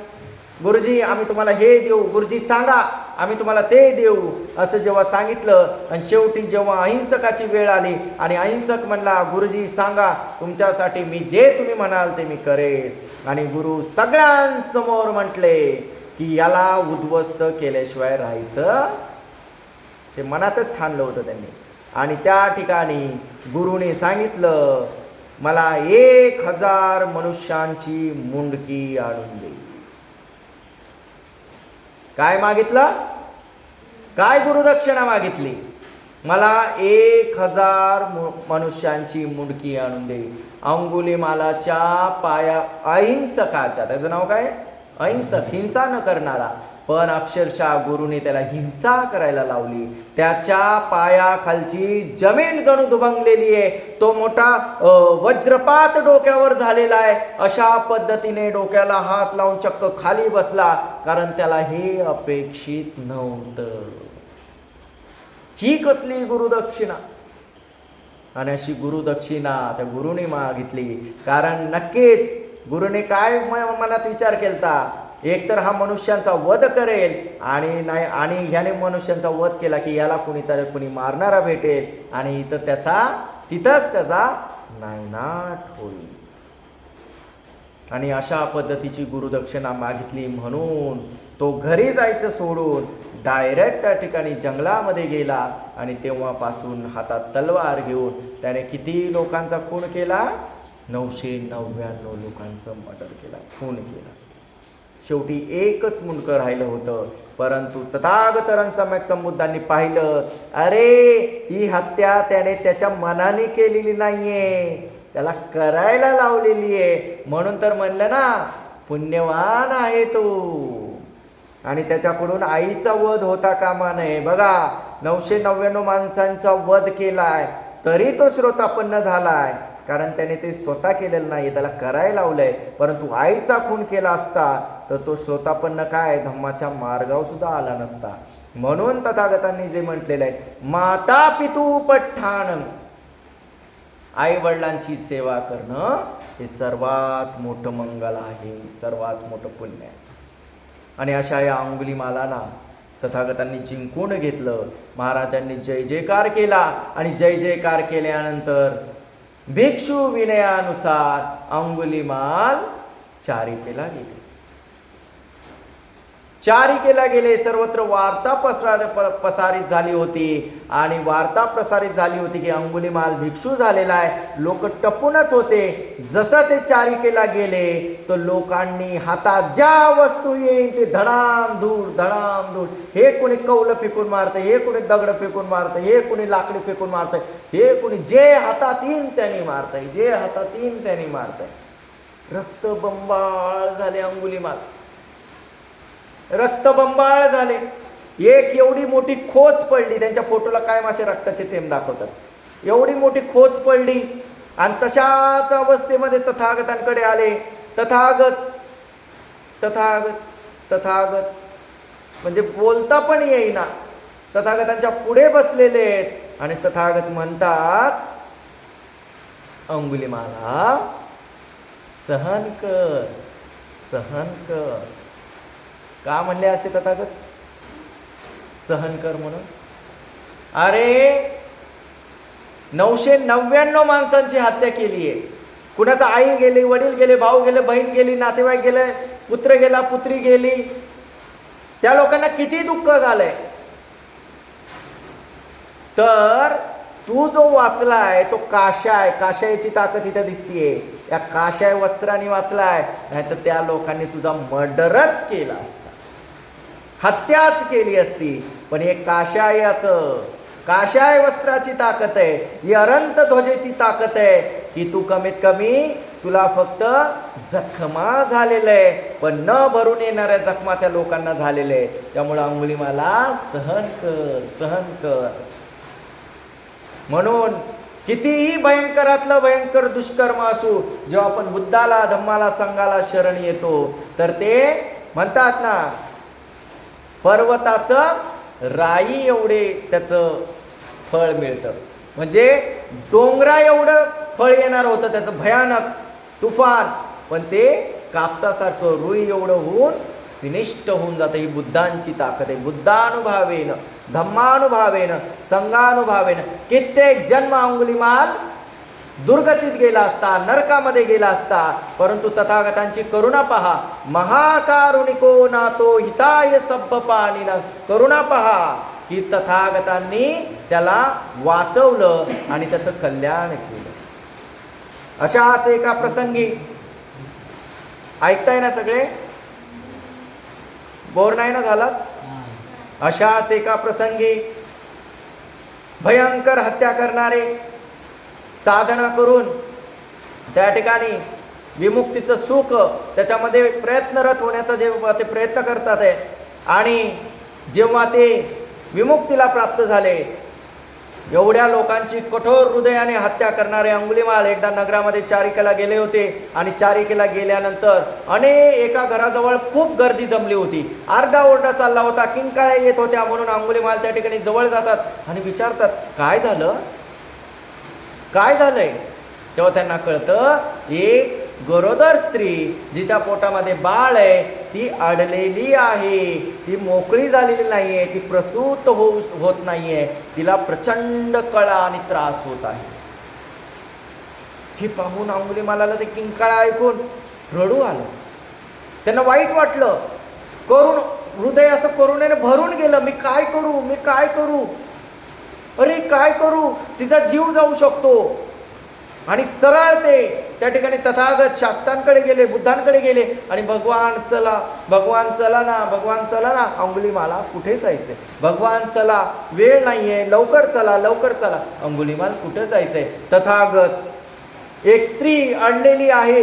S1: गुरुजी आम्ही तुम्हाला हे देऊ, गुरुजी सांगा आम्ही तुम्हाला ते देऊ असं जेव्हा सांगितलं. आणि शेवटी जेव्हा अहिंसकाची वेळ आली आणि अहिंसक म्हणला गुरुजी सांगा तुमच्यासाठी मी जे तुम्ही म्हणाल ते मी करेन. आणि गुरु सगळ्यांसमोर म्हटले की याला उद्ध्वस्त केल्याशिवाय राहायचं ते मनातच ठाणलं होतं त्यांनी. आणि त्या ठिकाणी गुरुने सांगितलं मला 1000 मनुष्यांची मुंडकी आणून दे. काय मागितलं? काय गुरुदक्षिणा मागितली? मला 1000 मनुष्यांची मुंडकी आणून दे. अंगुलीमालाच्या पाया अहिंसकाच्या, त्याचं नाव काय? अहिंसक, हिंसा न करणारा. पण अक्षरशः गुरुने त्याला हिंसा करायला लावली. त्याच्या पायाखालची जमीन जणू दुभंगलेली आहे. तो मोठा वज्रपात डोक्यावर झालेला आहे. अशा पद्धतीने डोक्याला हात लावून चक्क खाली बसला कारण त्याला हे अपेक्षित नव्हतं. ही कसली गुरुदक्षिणा? आणि अशी गुरुदक्षिणा त्या गुरुने मागितली कारण नक्कीच गुरुने काय मनात विचार केलता, एक तर हा मनुष्यांचा वध करेल आणि ह्याने मनुष्यांचा वध केला की याला कुणी मारणारा भेटेल आणि तिथंच त्याचा नायनाट होईल. आणि अशा पद्धतीची गुरुदक्षिणा मागितली म्हणून तो घरी जायचं सोडून डायरेक्ट त्या ठिकाणी जंगलामध्ये गेला. आणि तेव्हापासून हातात तलवार घेऊन त्याने किती लोकांचा खून केला? 999 लोकांचं मर्डर केला, खून केला. शेवटी एकच मुंडकं राहिलं होतं. परंतु तथागत सम्यक संबुद्धांनी पाहिलं अरे ही हत्या त्याने त्याच्या मनाने केलेली नाहीये, त्याला करायला लावलेली आहे. म्हणून तर म्हणलं ना पुण्यवान आहे तो. आणि त्याच्याकडून आईचा वध होता कामा नये. बघा 999 माणसांचा वध केलाय तरी तो श्रोतापन्न झालाय कारण त्याने ते स्वतः केलेलं नाही, त्याला करायला लावलंय. परंतु आईचा खून केला असता तर तो श्रोतापन्न काय धम्माच्या मार्गावर सुद्धा आला नसता. म्हणून तथागतांनी जे म्हटलेलं आहे माता पितू पठ्ठान, आई वडिलांची सेवा करणं हे सर्वात मोठं मंगल आहे, सर्वात मोठं पुण्य आहे. आणि अशा या अंगुलीमालाला तथागतांनी जिंकून घेतलं. महाराजांनी जय जयकार केला आणि जय जयकार केल्यानंतर भिक्षू विनयानुसार अंगुलीमाल चारिकेला गेले. चारिकेला गेले. सर्वत्र वार्ता प्रसारित झाली होती आणि वार्ता प्रसारित झाली होती की अंगुलीमाल भिक्षू झालेला आहे. लोक टपूनच होते. जसं ते चारिकेला गेले तर लोकांनी हातात ज्या वस्तू येईल ते धडामधूड, हे कोणी कौल फेकून मारतं, हे कोणी दगड फेकून मारतं, हे कोणी लाकडी फेकून मारतं, हे कोणी जे हातात येईल त्याने मारतंय, जे हातात येईल त्याने मारतंय. रक्तबंबाळ झाले अंगुलीमाल, रक्तबंबाळ झाले. एक एवढी मोठी खोच पडली. त्यांच्या फोटोला कायम असे रक्ताचे थेंब दाखवतात. एवढी मोठी खोच पडली आणि तशाच अवस्थेमध्ये तथागतांकडे आले. तथागत तथागत तथागत म्हणजे बोलता पण येईना. तथागतांच्या पुढे बसलेले आहेत आणि तथागत म्हणतात अंगुलीमाला सहन कर, सहन कर. का म्हणले असे तथागत? सहन कर म्हणून. अरे 999 माणसांची हत्या केली आहे. कुणाचा आई गेली, वडील गेले, भाऊ गेले, बहीण गेली, नातेवाईक गेले, पुत्र गेला, पुत्री गेली. त्या लोकांना किती दुःख झालंय. तर तू जो वाचलाय तो काशाय, काशायची ताकद इथं दिसतीये. या काशाय वस्त्राने वाचलाय, नाहीतर त्या लोकांनी तुझा मर्डरच केला असता, हत्याच केली असती. पण हे काशाय वस्त्राची ताकद आहे, ही अनंत ध्वजेची ताकद आहे की तू कमीत कमी तुला फक्त जखमा झालेलं आहे, पण न भरून येणाऱ्या जखमा त्या लोकांना झालेल्या आहे. त्यामुळे अंगुलीमाला सहन कर, सहन कर. म्हणून कितीही भयंकरातलं भयंकर दुष्कर्म असू, जेव्हा आपण बुद्धाला, धम्माला, संघाला शरण येतो, तर ते म्हणतात ना, पर्वताचं राई एवढे त्याचं फळ मिळतं. म्हणजे डोंगरा एवढं फळ येणार होतं त्याचं, भयानक तुफान, पण ते कापसासारखं रुई एवढं होऊन विनिष्ट होऊन जातं. ही बुद्धांची ताकद आहे. बुद्धानुभावेन, धम्मानुभावेन, संघानुभावेन कित्येक जन्म अंगुलिमाल दुर्गतीत गेला असता, नरकामध्ये गेला असता, परंतु तथागतांची करुणा पहा. महाकारुणिको नातो हिताय सब्बपाणीन. करुणा पहा की तथागतांनी त्याला वाचवलं आणि त्याचं कल्याण केलं. अशाच एका प्रसंगी, ऐकताय ना सगळे, बोर नाही ना झाला? अशाच एका प्रसंगी भयंकर हत्या करणारे साधना करून त्या ठिकाणी विमुक्तीचं सुख त्याच्यामध्ये प्रयत्नरत होण्याचा जेव्हा ते प्रयत्न करतात आहे, आणि जेव्हा ते विमुक्तीला प्राप्त झाले, एवढ्या लोकांची कठोर हृदयाने हत्या करणारे अंगुलिमाल एकदा नगरामध्ये चारिकेला गेले होते. आणि चारिकेला गेल्यानंतर एका घराजवळ खूप गर्दी जमली होती. आरडाओरडा चालला होता, किंकाळ्या येत होत्या. म्हणून अंगुलिमाल त्या ठिकाणी जवळ जातात आणि विचारतात, काय झालं, काय झालंय? तेव्हा त्यांना कळतं, एक गरोदर स्त्री जिच्या पोटामध्ये बाळ आहे ती अडलेली आहे, ती मोकळी झालेली नाहीये, ती प्रसूत होत नाहीये, तिला प्रचंड कळा आणि त्रास होत आहे. हे पाहून अंगुलिमालाला ते किंकाळा ऐकून रडू आलं. त्यांना वाईट वाटलं, करुण हृदय असं करुणेने भरून गेलं. मी काय करू, मी काय करू, अरे काय करू, तिचा जीव जाऊ शकतो. आणि सरळ ते त्या ठिकाणी तथागत शास्त्रांकडे गेले, बुद्धांकडे गेले आणि भगवान चला, भगवान चला ना, भगवान चला ना. अंगुलिमाला कुठे जायचंय? भगवान चला, वेळ नाहीये, लवकर चला, लवकर चला. अंगुलिमाल कुठे जायचंय? तथागत, एक स्त्री अडलेली आहे,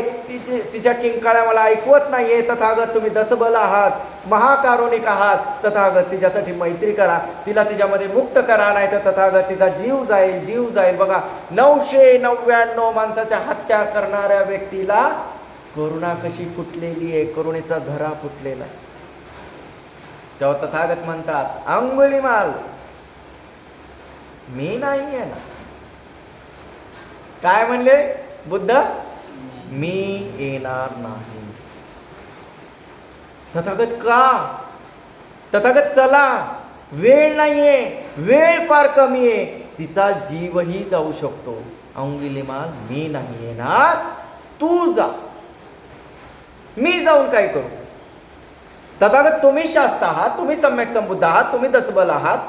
S1: तिच्या किंकाळ्या मला ऐकवत नाहीये. तथागत तुम्ही दसबल आहात, महाकारुणिक आहात. तथागत तिच्यासाठी मैत्री करा, तिला तिच्यामध्ये मुक्त करा, नाही तर तथागत तिचा जीव जाईल, जीव जाईल. बघा, 999 माणसाच्या हत्या करणाऱ्या व्यक्तीला करुणा कशी फुटलेली आहे, करुणेचा झरा फुटलेला आहे. तेव्हा तथागत म्हणतात, अंगुलिमाल मी नाही आहे ना. काय म्हणले बुद्ध? मी येणार नाही. तथागत का? तथागत चला, वेळ नाहीये, वेळ फार कमी आहे, तिचा जीवही जाऊ शकतो. अंगुलिमाल मी नाही येणार, तू जा. मी जाऊन काय करू? तथागत तुम्ही शास्त्र आहात, तुम्ही सम्यक संबुद्ध आहात, तुम्ही दसबल आहात,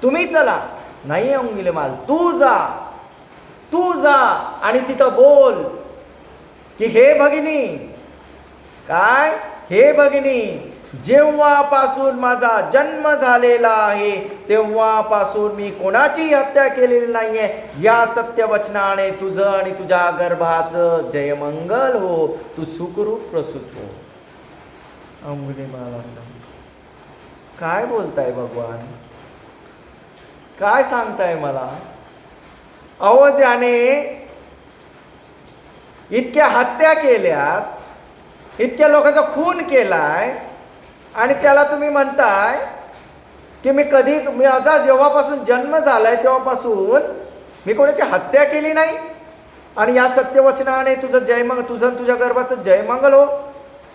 S1: तुम्ही चला. नाही अंगुलिमाल, तू जा, तू जा आणि तिथं बोल की हे भगिनी, काय हे भगिनी, जेव्हापासून माझा जन्म झालेला आहे तेव्हापासून मी कोणाची हत्या केलेली नाहीये. या सत्यवचनाने तुझं आणि तुझ्या गर्भाचं जयमंगल हो, तू सुखरूप प्रसूत हो. अंगुलिमाल असं काय बोलताय भगवान, काय सांगताय मला? अहो, ज्याने इतक्या हत्या केल्यात, इतक्या लोकांचा खून केलाय, आणि त्याला तुम्ही म्हणताय की माझा जेव्हापासून जन्म झालाय तेव्हापासून मी कोणाची हत्या केली नाही, आणि या सत्यवचनाने तुझं तुझ्या गर्भाचं जयमंगल हो.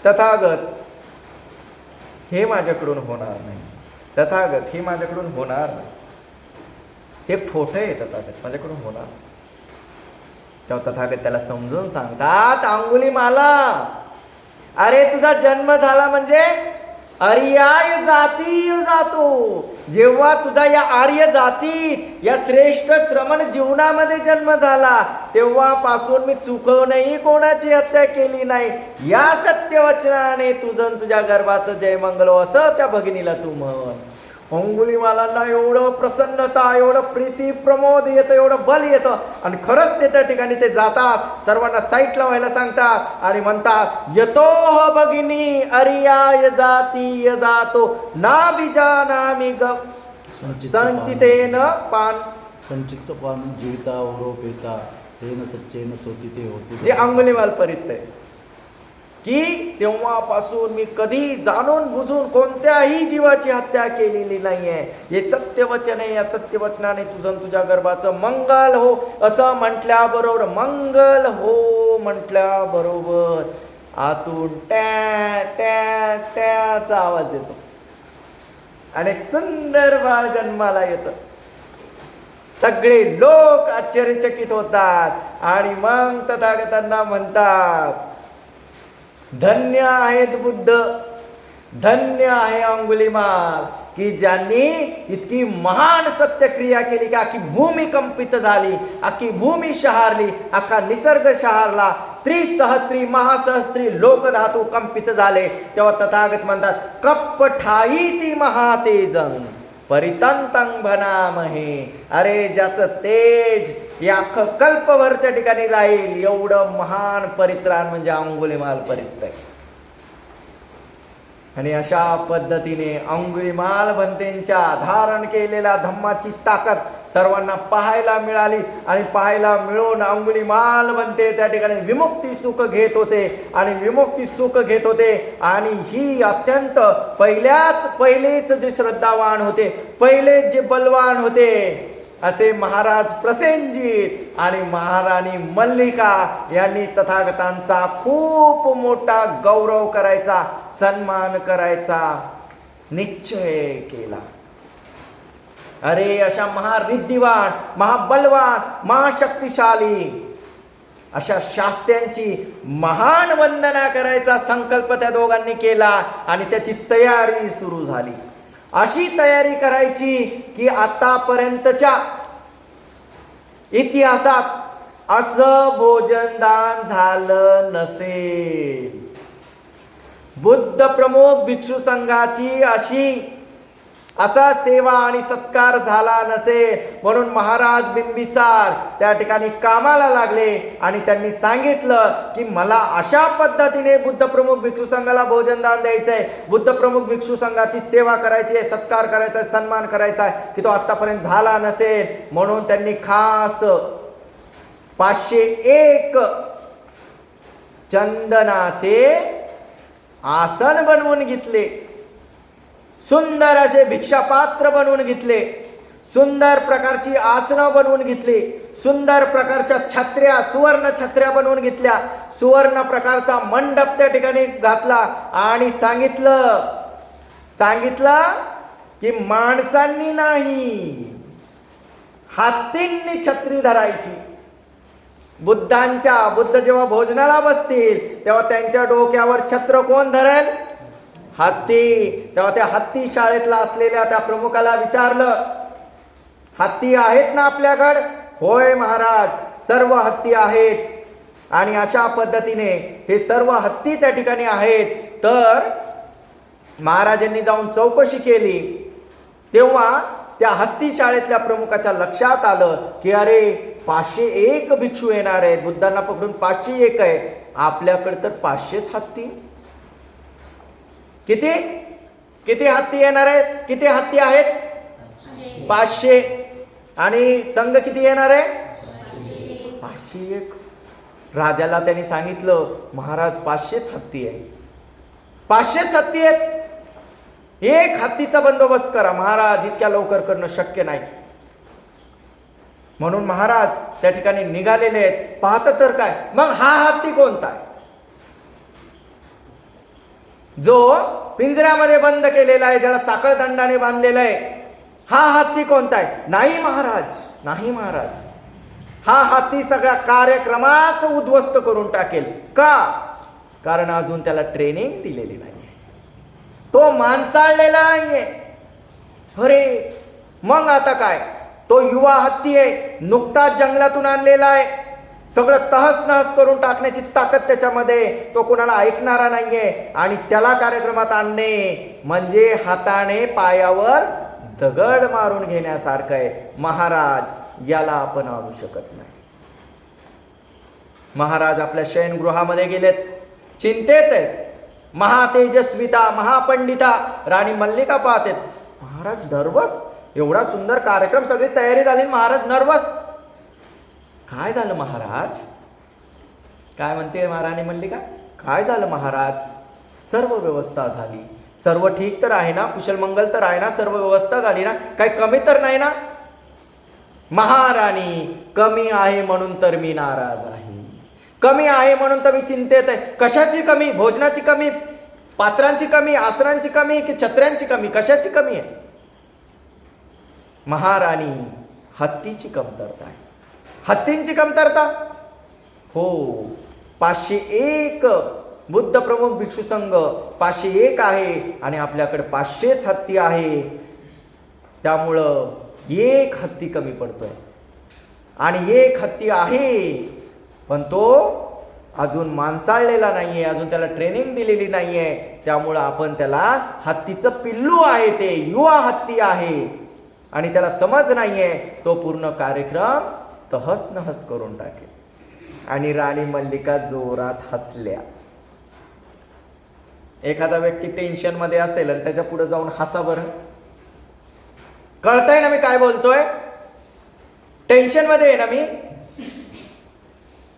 S1: तथागत हे माझ्याकडून होणार नाही. तथागत हे माझ्याकडून होणार नाही. हे खोटं आहे तथागत, माझ्याकडून होणार. तेव्हा तथागत त्याला समजून सांगतात, अंगुलिमाला, अरे तुझा जन्म झाला म्हणजे आर्याय जाती जातो. जेव्हा तुझा या आर्य जातीत, या श्रेष्ठ श्रमण जीवनामध्ये जन्म झाला तेव्हापासून मी चुकवूनही कोणाची हत्या केली नाही. या सत्यवचनाने तुझं तुझ्या गर्भाचं जयमंगल असं त्या भगिनीला तू म्हण. अंगुलीमालांना एवढं प्रसन्नता, एवढं प्रीती प्रमोद येतं, एवढं बल येतं. आणि खरंच ते त्या ठिकाणी ते जातात, सर्वांना साईटला व्हायला सांगतात आणि म्हणतात, यतो भगिनी अर्याय जाती जातो ना बीजानामी ग संचितेन पान
S2: संचित पान जीविता औरोपेता तेन सच्चेन सोती ते होते.
S1: जे अंगुलीमाल परित्य आहे की तेव्हापासून मी कधी जाणून बुजून कोणत्याही जीवाची हत्या केलेली नाहीये. हे सत्यवचन आहे, या सत्यवचनाने तुझं तुझ्या गर्भाचं मंगल हो असं म्हटल्याबरोबर, मंगल हो म्हटल्याबरोबर आतून टॅ टॅ टॅचा आवाज येतो आणि एक सुंदर बाळ जन्माला येतं. सगळे लोक आश्चर्यचकित होतात आणि मग तथागतांना म्हणतात, धन्य आहेत बुद्ध, धन्य आहे अंगुलीमाल, की ज्यांनी इतकी महान सत्यक्रिया केली की अख्खी भूमी कंपित झाली, अख्खी भूमी शहारली, अख्खा निसर्ग शहारला, त्रिसहस्त्री महासहस्त्री लोकधातू कंपित झाले. तेव्हा तथागत म्हणतात, कपठाई ती महातेजं परितंतं भनामहे. अरे ज्याचं तेज या अख्खं कल्पभर त्या ठिकाणी राहील, एवढं महान परित्राण म्हणजे अंगुलीमाल परित्य. आणि अशा पद्धतीने अंगुलीमाल भंतेंच्या धारण केलेल्या धम्माची ताकद सर्वांना पाहायला मिळाली. आणि पाहायला मिळून अंगुलीमाल भंते त्या ठिकाणी विमुक्ती सुख घेत होते आणि विमुक्ती सुख घेत होते. आणि ही अत्यंत पहिलेच जे श्रद्धावान होते, पहिलेच जे बलवान होते, असे महाराज प्रसेनजीत आणि महाराणी मल्लिका यांनी तथागतांचा खूप मोठा गौरव करायचा, सन्मान करायचा निश्चय केला. अरे अशा महारिद्धिवान, महाबलवान, महाशक्तिशाली अशा शास्त्यांची महान वंदना करायचा संकल्प त्या दोघांनी केला आणि त्याची तयारी सुरू झाली. अशी तयारी करायची की आतापर्यंतच्या इतिहासात असं भोजनदान झालं नसेल. बुद्ध प्रमुख भिक्षू संघाची असा सेवा आणि सत्कार झाला नसेल. म्हणून महाराज बिंबिसार त्या ठिकाणी कामाला लागले आणि त्यांनी सांगितलं की मला अशा पद्धतीने बुद्ध प्रमुख भिक्षू संघाला भोजनदान द्यायचंय, बुद्ध प्रमुख भिक्षू संघाची सेवा करायची आहे, सत्कार करायचा आहे, सन्मान करायचा आहे की तो आतापर्यंत झाला नसेल. म्हणून त्यांनी खास 501 चंदनाचे आसन बनवून घेतले, सुंदर असे भिक्षापात्र बनवून घेतले, सुंदर प्रकारची आसनं बनवून घेतली, सुंदर प्रकारच्या छत्र्या, सुवर्ण छत्र्या बनवून घेतल्या, सुवर्ण प्रकारचा मंडप त्या ठिकाणी घातला आणि सांगितलं की माणसांनी नाही, हत्तींनी छत्री धरायची. बुद्ध जेव्हा भोजनाला बसतील तेव्हा त्यांच्या डोक्यावर छत्र कोण धरेल? हत्ती. तेव्हा त्या हत्ती शाळेतला असलेल्या त्या प्रमुखाला विचारलं, हत्ती आहेत ना आपल्याकडे? होय महाराज, सर्व हत्ती आहेत. आणि अशा पद्धतीने हे सर्व हत्ती त्या ठिकाणी आहेत. तर महाराजांनी जाऊन चौकशी केली तेव्हा त्या हस्ती शाळेतल्या प्रमुखाच्या लक्षात आलं की अरे 501 भिक्षू येणार आहेत, बुद्धांना पकडून 501 आहे, आपल्याकडे तर 500च हत्ती. किती हत्ती येणार आहेत? किती हत्ती आहेत? 500. आणि संघ किती येणार आहे? 501. राजाला त्यांनी सांगितलं, महाराज 500च हत्ती आहे, 500च हत्ती आहेत, एक हत्तीचा बंदोबस्त करा. महाराज इतक्या लवकर करणं शक्य नाही. म्हणून महाराज त्या ठिकाणी निघालेले आहेत. पाहतं तर काय, मग हा हत्ती कोणता आहे? जो पिंजऱ्यामध्ये बंद केलेला आहे, ज्याला साखळदंडाने बांधलेला आहे, हा हत्ती कोणता आहे? नाही महाराज, नाही महाराज, हा हत्ती सगळ्या कार्यक्रमाच उद्ध्वस्त करून टाकेल. का? कारण अजून त्याला ट्रेनिंग दिलेली नाही, तो माणसाळलेला नाहीये. अरे मग आता काय? तो युवा हत्ती आहे, नुकताच जंगलातून आणलेला आहे, सगळं तहस नहस करून टाकण्याची ताकद त्याच्यामध्ये, तो कोणाला ऐकणारा नाहीये. आणि त्याला कार्यक्रमात आणणे म्हणजे हाताने पायावर दगड मारून घेण्यासारखं आहे. महाराज याला आपण आणू शकत नाही. महाराज आपल्या शयनगृहामध्ये गेलेत, चिंतेत आहेत. महातेजस्विता महापंडिता राणी मल्लिका पाहतेत. महाराज नर्वस. एवढा सुंदर कार्यक्रम, सगळी तयारी झाली, महाराज नर्वस. काय झालं महाराज? काय म्हणते महाराणी मल्लिका? काय झालं महाराज? सर्व व्यवस्था झाली, सर्व ठीक तर आहे ना, कुशल मंगल तर आहे ना, सर्व व्यवस्था झाली ना, काही कमी तर नाही ना? महाराणी, कमी आहे म्हणून तर मी नाराज आहे. कमी आहे म्हणून तर मी चिंतेत आहे. कशाची कमी? भोजनाची कमी, पात्रांची कमी, आसनांची कमी की छत्र्यांची कमी? कशाची कमी आहे? महाराणी, हत्तीची कमतरता आहे. हत्तींची कमतरता? हो. 501 बुद्ध प्रमुख भिक्षू संघ 501 आहे आणि आपल्याकडे 500च हत्ती आहे. त्यामुळं एक हत्ती कमी पडतोय आणि एक हत्ती आहे, पण तो अजून माणसाळलेला नाहीये, अजून त्याला ट्रेनिंग दिलेली नाहीये. त्यामुळं आपण त्याला, हत्तीचं पिल्लू आहे ते, युवा हत्ती आहे आणि त्याला समज नाहीये, तो पूर्ण कार्यक्रम तहस नहस करून टाकेल. आणि राणी मल्लिका जोरात हसल्या. एखादा व्यक्ती टेन्शन मध्ये असेल आणि त्याच्या पुढे जाऊन हसा बरं. कळतंय ना मी काय बोलतोय? टेन्शन मध्ये आहे ना मी,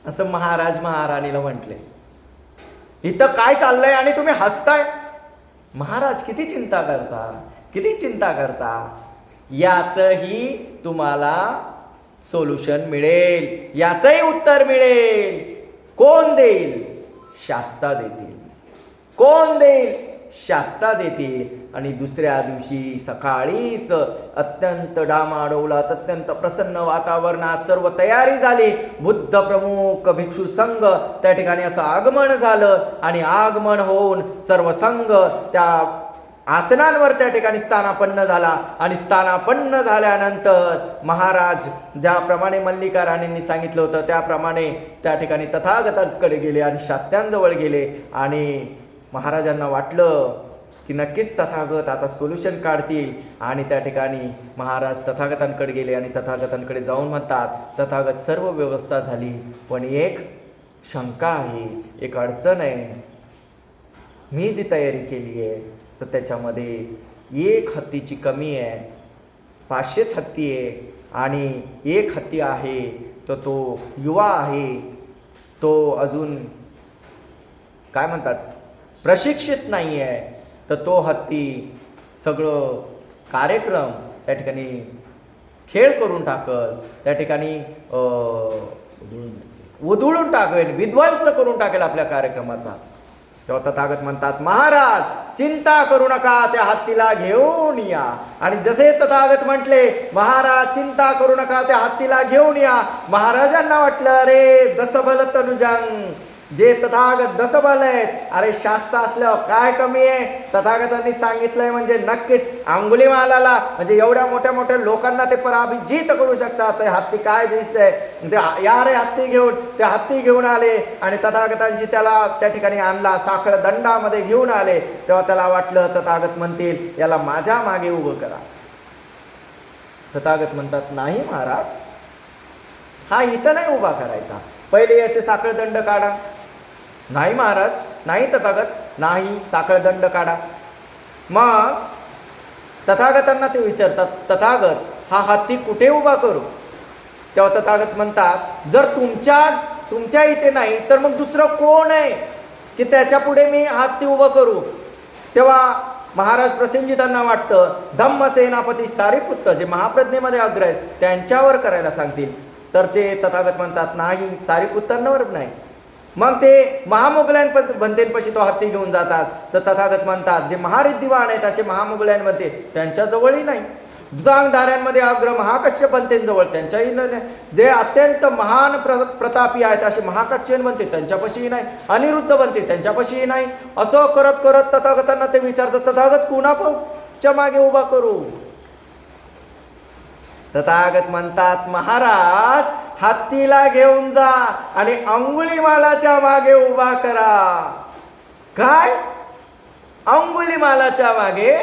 S1: असं महाराज महाराणीला म्हटले. इथं काय चाललंय आणि तुम्ही हसताय? महाराज किती चिंता करता, किती चिंता करता. याचही तुम्हाला सोल्युशन मिळेल, याचंही उत्तर मिळेल. कोण देईल? शास्ता देतील. कोण देईल? शास्ता देतील. आणि दुसऱ्या दिवशी सकाळीच अत्यंत डामाडौलात, अत्यंत प्रसन्न वातावरणात सर्व तयारी झाली. बुद्ध प्रमुख भिक्षू संघ त्या ठिकाणी असं आगमन झालं आणि आगमन होऊन सर्व संघ त्या आसनांवर त्या ठिकाणी स्थानापन्न झाला. आणि स्थानापन्न झाल्यानंतर महाराज ज्याप्रमाणे मल्लिका राणींनी सांगितलं होतं त्याप्रमाणे त्या ठिकाणी तथागतांकडे गेले आणि शास्त्यांजवळ गेले. आणि महाराजांना वाटलं की नक्कीच तथागत आता सोल्युशन काढतील. आणि त्या ठिकाणी महाराज तथागतांकडे गेले आणि तथागतांकडे जाऊन म्हणतात, तथागत सर्व व्यवस्था झाली, पण एक शंका आहे, एक अडचण आहे. मी जी तयारी केली आहे तर त्याच्यामध्ये एक हत्तीची कमी आहे. 500च हत्ती आहे आणि एक हत्ती आहे तर तो युवा आहे, तो अजून काय म्हणतात प्रशिक्षित नाही आहे. तर तो हत्ती सगळं कार्यक्रम त्या ठिकाणी खेळ करून टाकल, त्या ठिकाणी उधळून टाकेल, विध्वंस करून टाकेल आपल्या कार्यक्रमाचा. तेव्हा तथागत म्हणतात, महाराज चिंता करू नका, त्या हत्तीला घेऊन या. आणि जसे तथागत म्हटले, महाराज चिंता करू नका, त्या हत्तीला घेऊन या. महाराजांना वाटलं, अरे दसबल तनुजंग, जे तथागत दसबल आहेत, अरे शास्त्र असल्यावर काय कमी आहे. तथागतांनी सांगितलंय म्हणजे नक्कीच अंगुलीमालाला, म्हणजे एवढ्या मोठ्या मोठ्या लोकांना ते पराभूत करू शकतात. ते हत्ती काय दिसतंय ते, या रे हत्ती घेऊन. ते हत्ती घेऊन आले आणि तथागतांशी त्याला त्या ठिकाणी आणला, साखळ दंडामध्ये घेऊन आले. तेव्हा त्याला वाटलं तथागत म्हणतील, याला माझ्या मागे उभं करा. तथागत म्हणतात, नाही महाराज, हा इथं नाही उभा करायचा, पहिले याचे साखळ दंड काढा. नाही महाराज, नाही तथागत, नाही साखळदंड काढा. मग तथागतांना ते विचारतात, तथागत हा हत्ती कुठे उभा करू? तेव्हा तथागत म्हणतात, जर तुमच्या इथे नाही तर मग दुसरं कोण आहे की त्याच्या पुढे मी हत्ती उभं करू? तेव्हा महाराज प्रसेनजितांना वाटतं धम्म सेनापती सारिपुत्त, जे महाप्रज्ञेमध्ये अग्र आहेत, त्यांच्यावर करायला सांगतील. तर ते तथागत म्हणतात, नाही सारिपुत्तांवर नाही. मग ते महामुगलांपंथींपाशी तो हत्ती घेऊन जातात. तर तथागत म्हणतात, जे महारिद्धिवान आहेत असे महामुगलांमध्ये त्यांच्याजवळही नाही. दुधांगधाऱ्यांमध्ये अग्र महाकश्यप पंथींजवळ त्यांच्याही नाही. जे अत्यंत महान प्रतापी आहेत असे महाकच्छेन बनते त्यांच्यापाशीही नाही. अनिरुद्ध बनते त्यांच्यापाशीही नाही. असं करत करत तथागतांना ते विचारतात, तथागत कुणाच्या मागे उभा करू? तथागत म्हणतात, महाराज हत्तीला घेऊन जा आणि अंगुलीमालाच्या मागे उभा करा. काय? अंगुलीमालाच्या मागे